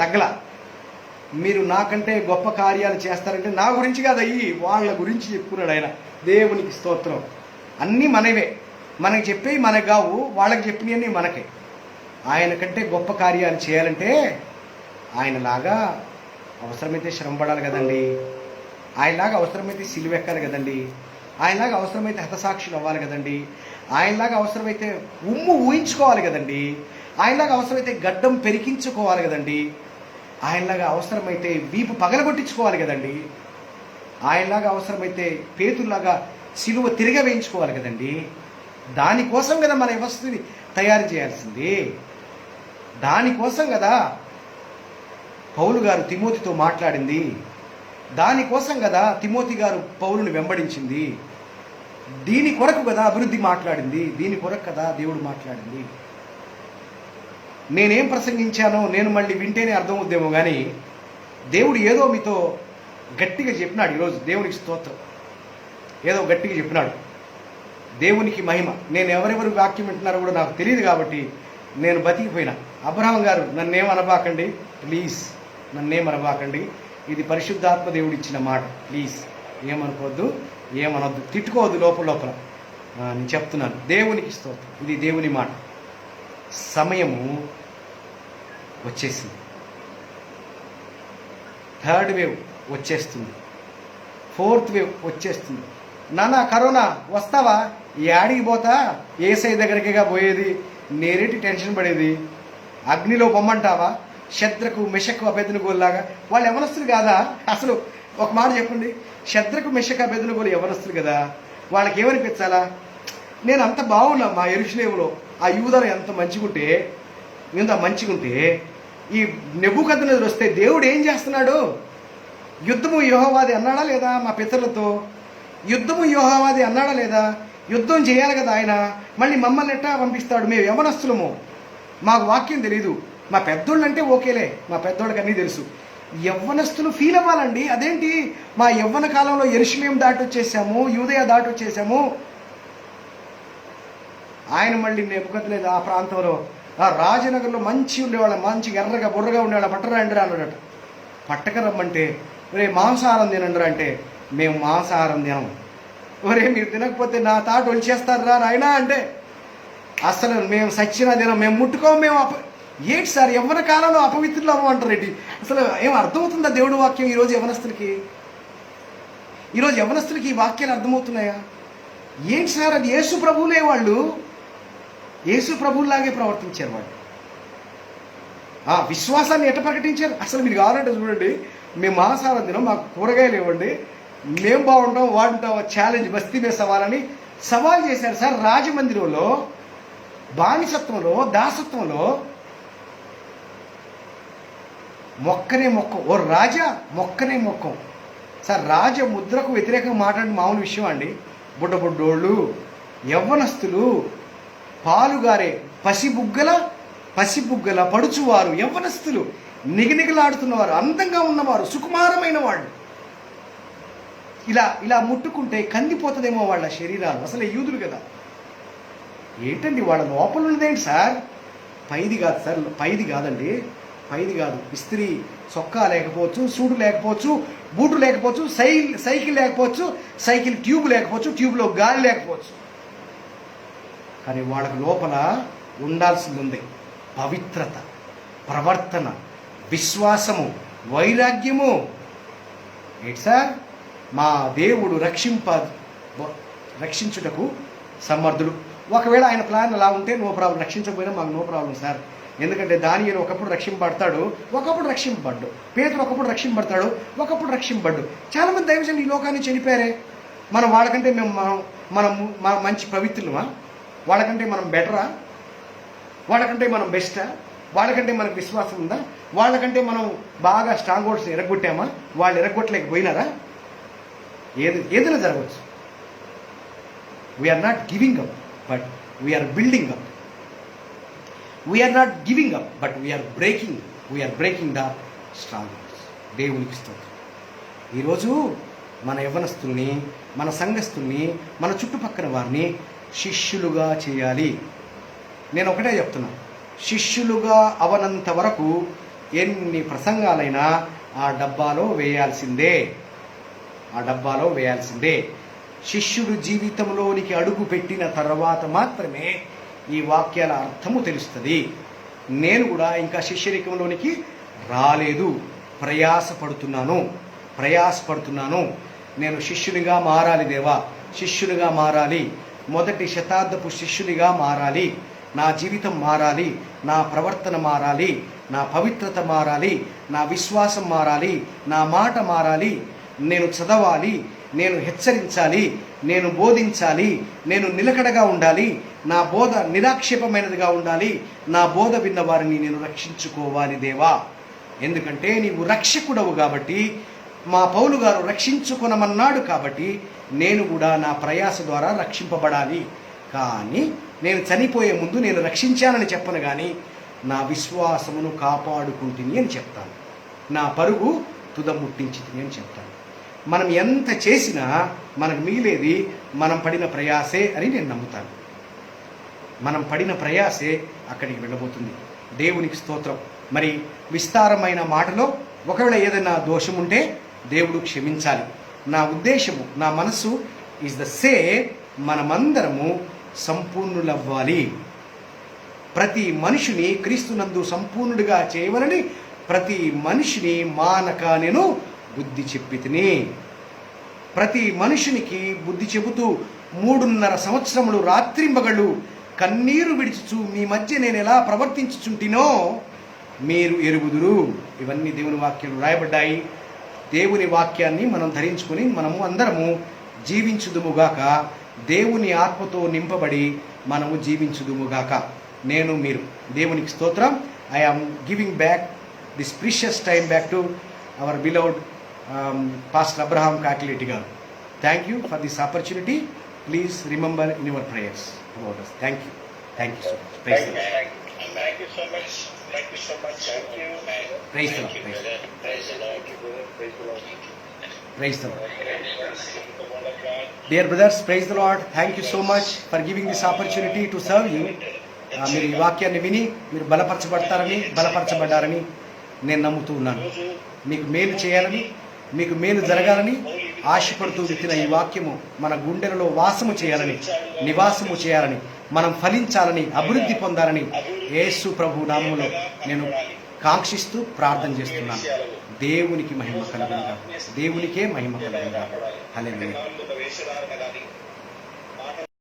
తగ్గల. మీరు నాకంటే గొప్ప కార్యాలు చేస్తారంటే నా గురించి కాదు, అయ్యి వాళ్ళ గురించి చెప్పుకున్నాడు ఆయన. దేవునికి స్తోత్రం. అన్నీ మనవే, మనకి చెప్పేవి మనకు కావు, వాళ్ళకి చెప్పినవన్నీ మనకే. ఆయన కంటే గొప్ప కార్యాలు చేయాలంటే ఆయనలాగా అవసరమైతే శ్రమ పడాలి కదండి, ఆయనలాగా అవసరమైతే సిలువెక్కాలి కదండి, ఆయనలాగా అవసరమైతే హతసాక్షులు అవ్వాలి కదండి, ఆయనలాగా అవసరమైతే ఊహించుకోవాలి కదండి, ఆయనలాగా అవసరమైతే గడ్డం పెరికించుకోవాలి కదండి, ఆయనలాగా అవసరమైతే వీపు పగలగొట్టించుకోవాలి కదండి, ఆయనలాగా అవసరమైతే పేతుల్లాగా సిలువ వేయించుకోవాలి కదండి. దానికోసం కదా మన వ్యవస్థని తయారు చేయాల్సింది. దానికోసం కదా పౌలు గారు తిమోతితో మాట్లాడింది. దానికోసం కదా తిమోతి గారు పౌలుని వెంబడించింది. దీని కొరకు కదా అభివృద్ధి మాట్లాడింది. దీని కొరకు కదా దేవుడు మాట్లాడింది. నేనేం ప్రసంగించానో నేను మళ్ళీ వింటేనే అర్థమవుద్దేమో కానీ దేవుడు ఏదో మీతో గట్టిగా చెప్పినాడు ఈరోజు. దేవునికి స్తోత్రం. ఏదో గట్టిగా చెప్పినాడు. దేవునికి మహిమ. నేను ఎవరెవరు వాక్యం వింటున్నారో కూడా నాకు తెలియదు కాబట్టి నేను బతికిపోయినా. అబ్రహాం గారు నన్నేమనబాకండి ప్లీజ్, నన్నేమనబాకండి. ఇది పరిశుద్ధాత్మ దేవుడు ఇచ్చిన మాట. ప్లీజ్ ఏమనుకోవద్దు, ఏమనొద్దు, తిట్టుకోవద్దు లోపల. నేను చెప్తున్నాను. దేవునికి స్తోత్రం. ఇది దేవుని మాట. సమయము వచ్చేసింది. థర్డ్ వేవ్ వచ్చేస్తుంది. ఫోర్త్ వేవ్ వచ్చేస్తుంది. నాన్న కరోనా వస్తావా? యాడికి పోతా? ఏసై దగ్గరికిగా పోయేది. నేరేటి టెన్షన్ పడేది. అగ్నిలో బొమ్మంటావా? శద్రకు మెషకు అబెద్నెగోలాగా. వాళ్ళు యవనస్తులు కాదా? అసలు ఒక మాట చెప్పండి. శద్రకు మెషకు అబెద్నెగోలు యవనస్తులు కదా. వాళ్ళకి ఏమనిపించాలా? నేను అంత బాగున్నా మా యెరూషలేములో, ఆ యూదులు ఎంత మంచిగుంటే ఈ నెబుకద్నెజరు వస్తే దేవుడు ఏం చేస్తున్నాడు? యుద్ధము యెహోవాది అన్నాడా లేదా? మా పితరులతో యుద్ధము యెహోవాది అన్నాడా లేదా? యుద్ధం చేయాలి కదా ఆయన. మళ్ళీ మమ్మల్ని ఎట్టా పంపిస్తాడు? మేము యవనస్తులము, మాకు వాక్యం తెలీదు. మా పెద్దోళ్ళు అంటే ఓకేలే, మా పెద్దోళ్ళకి అన్నీ తెలుసు. యవ్వనస్తులు ఫీల్ అవ్వాలండి. అదేంటి మా యవ్వన కాలంలో యెరూషలేం దాటి వచ్చేసాము, యూదయ దాటి వచ్చేసాము. ఆయన మళ్ళీ నెబుకద్నెజరు ఆ ప్రాంతంలో ఆ రాజనగర్లో మంచి ఉండేవాళ్ళ, మంచి ఎర్రగా బుర్రగా ఉండేవాళ్ళ పట్టరండి అన్నాడట. పట్టక రమ్మంటే ఒరే మాంసాహారం తినండి అంటే మేము మాంసాహారం తినము. ఒరే మీరు తినకపోతే నా తాట ఒలిచేస్తారా నాయనా అంటే అసలు మేము సచ్చిన తినం, మేము ముట్టుకోము, మేము ఏంటి సార్ యవ్వన కాలంలో అపవిత్రులు అవ్వమంటారేంటి? అసలు ఏం అర్థమవుతుందా దేవుడు వాక్యం ఈరోజు యవనస్తులకి? ఈరోజు యవనస్తులకి ఈ వాక్యాలు అర్థమవుతున్నాయా? ఏంటి సార్ అది? యేసు ప్రభువులే వాళ్ళు, యేసు ప్రభువులాగే ప్రవర్తించారు వాళ్ళు. ఆ విశ్వాసాన్ని ఎట్ట ప్రకటించారు? అసలు మీరు కావాలంటే చూడండి, మేము మాంసాహారం తినం, మాకు కూరగాయలు ఇవ్వండి, మేము బాగుంటాం వాడుంటాం, ఛాలెంజ్ బస్తీ మీద సవాలని సవాల్ చేశారు సార్. రాజమందిరంలో బానిసత్వంలో దాసత్వంలో మొక్కనే మొక్కం. ఓ రాజా మొక్కనే మొక్కం సార్. రాజ ముద్రకు వ్యతిరేకంగా మాట్లాడిన మామూలు విషయం అండి. బుడ్డబుడ్డోళ్ళు, యవ్వనస్తులు, పాలుగారే పసిబుగ్గల పడుచువారు, యవ్వనస్తులు, నిగనిగలాడుతున్నవారు, అందంగా ఉన్నవారు, సుకుమారమైన వాళ్ళు ఇలా ముట్టుకుంటే కందిపోతుందేమో వాళ్ళ శరీరాలు. అసలు యూదులు కదా. ఏంటండి వాళ్ళ లోపల ఉన్నదేంటి సార్? పైది కాదు సార్, పైది కాదండి, పైది కాదు. ఇస్త్రీ సొక్కా లేకపోవచ్చు, సూడు లేకపోవచ్చు, బూటు లేకపోవచ్చు, సైకిల్ లేకపోవచ్చు, సైకిల్ ట్యూబ్ లేకపోవచ్చు, ట్యూబ్లో గాలి లేకపోవచ్చు, కానీ వాళ్ళకి లోపల ఉండాల్సింది ఉంది. పవిత్రత, ప్రవర్తన, విశ్వాసము, వైరాగ్యము. ఏంటి సార్? మా దేవుడు రక్షించుటకు సమర్థుడు. ఒకవేళ ఆయన ప్లాన్ అలా ఉంటే నో ప్రాబ్లం, రక్షించకపోయినా మాకు నో ప్రాబ్లం సార్. ఎందుకంటే దానియేలు ఒకప్పుడు రక్షింపబడతాడు, ఒకప్పుడు రక్షింపబడ్డు. పేతురు ఒకప్పుడు రక్షింపబడతాడు, ఒకప్పుడు రక్షింపబడ్డు. చాలామంది దైవజనులు ఈ లోకాన్ని చనిపోయారే. మనం వాళ్ళకంటే మనము మంచి పవిత్రులమా? వాళ్ళకంటే మనం బెటరా? వాళ్ళకంటే మనం బెస్టా? వాళ్ళకంటే మనకు విశ్వాసం ఉందా? వాళ్ళకంటే మనం బాగా స్ట్రాంగ్ హోల్డ్స్ ఎరగొట్టామా? వాళ్ళు ఎరగొట్టలేకపోయినారా? ఏదైనా జరగవచ్చు. We're not giving up, but we're building up. We're not giving up, but we're breaking the strongholds. దేవునికి స్తోత్రం. ఈరోజు మన యవ్వనస్తుల్ని, మన సంఘస్థుల్ని, మన చుట్టుపక్కల వారిని శిష్యులుగా చేయాలి. నేను ఒకటే చెప్తున్నా, శిష్యులుగా అవనంత వరకు ఎన్ని ప్రసంగాలైనా ఆ డబ్బాలో వేయాల్సిందే. శిష్యుడు జీవితంలోనికి అడుగు పెట్టిన తర్వాత మాత్రమే ఈ వాక్యాల అర్థము తెలుస్తుంది. నేను కూడా ఇంకా శిష్యరికంలోనికి రాలేదు, ప్రయాసపడుతున్నాను. నేను శిష్యునిగా మారాలి దేవా, శిష్యునిగా మారాలి. మొదటి శతాబ్దపు శిష్యునిగా మారాలి. నా జీవితం మారాలి, నా ప్రవర్తన మారాలి, నా పవిత్రత మారాలి, నా విశ్వాసం మారాలి, నా మాట మారాలి. నేను చదవాలి, నేను హెచ్చరించాలి, నేను బోధించాలి, నేను నిలకడగా ఉండాలి, నా బోధ నిరాక్షేపమైనదిగా ఉండాలి, నా బోధ విన్న వారిని నేను రక్షించుకోవాలి దేవా. ఎందుకంటే నీవు రక్షకుడవు కాబట్టి, మా పౌలు గారు రక్షించుకొనమన్నాడు కాబట్టి నేను కూడా నా ప్రయాస ద్వారా రక్షింపబడాలి. కానీ నేను చనిపోయే ముందు నేను రక్షించానని చెప్పను, కానీ నా విశ్వాసమును కాపాడుకుంటుంది అని చెప్తాను. నా పరుగు తుదముట్టించింది అని చెప్తాను. మనం ఎంత చేసినా మనకు మిగిలేది మనం పడిన ప్రయాసే అని నేను నమ్ముతాను. మనం పడిన ప్రయాసే అక్కడికి వెళ్ళబోతుంది. దేవునికి స్తోత్రం. మరి విస్తారమైన మాటలో ఒకవేళ ఏదైనా దోషం ఉంటే దేవుడు క్షమించాలి. నా ఉద్దేశము, నా మనసు ఈజ్ ద సేమ్. మనమందరము సంపూర్ణులవ్వాలి. ప్రతి మనిషిని క్రీస్తునందు సంపూర్ణుడిగా చేయవలని ప్రతి మనిషిని మానక నేను బుద్ధి చెప్పితిని. ప్రతి మనుషునికి బుద్ధి చెబుతూ 3.5 సంవత్సరములు రాత్రింబగళ్ళు కన్నీరు విడిచుచు మీ మధ్య నేను ఎలా ప్రవర్తించుచుంటినో మీరు ఎరుగుదురు. ఇవన్నీ దేవుని వాక్యాలు రాయబడ్డాయి. దేవుని వాక్యాన్ని మనం ధరించుకొని మనము అందరము జీవించుదుముగాక. దేవుని ఆత్మతో నింపబడి మనము జీవించుదుముగాక. నేను మీరు. దేవునికి స్తోత్రం. I am giving back this precious time back to our beloved Pastor Abraham Kakleti garu. Thank you for this opportunity. Please remember in your prayers about us. Thank you so much. Praise the Lord. Thank you so much. Thank you. Praise the Lord. Praise the Lord. Dear brothers, praise the Lord. Thank you so much for giving this opportunity to serve you. మీరు ఈ వాక్యాన్ని విని మీరు బలపరచబడ్డారని నేను నమ్ముతూ ఉన్నాను. మీకు మేలు చేయాలని, మీకు మేలు జరగాలని ఆశపడుతూ విత్తిన ఈ వాక్యము మన గుండెలలో నివాసము చేయాలని, మనం ఫలించాలని, అభివృద్ధి పొందాలని యేసు ప్రభు నామములో నేను కాంక్షిస్తూ ప్రార్థన చేస్తున్నాను. దేవునికే మహిమ కలుగునుగాక. హల్లెలూయా.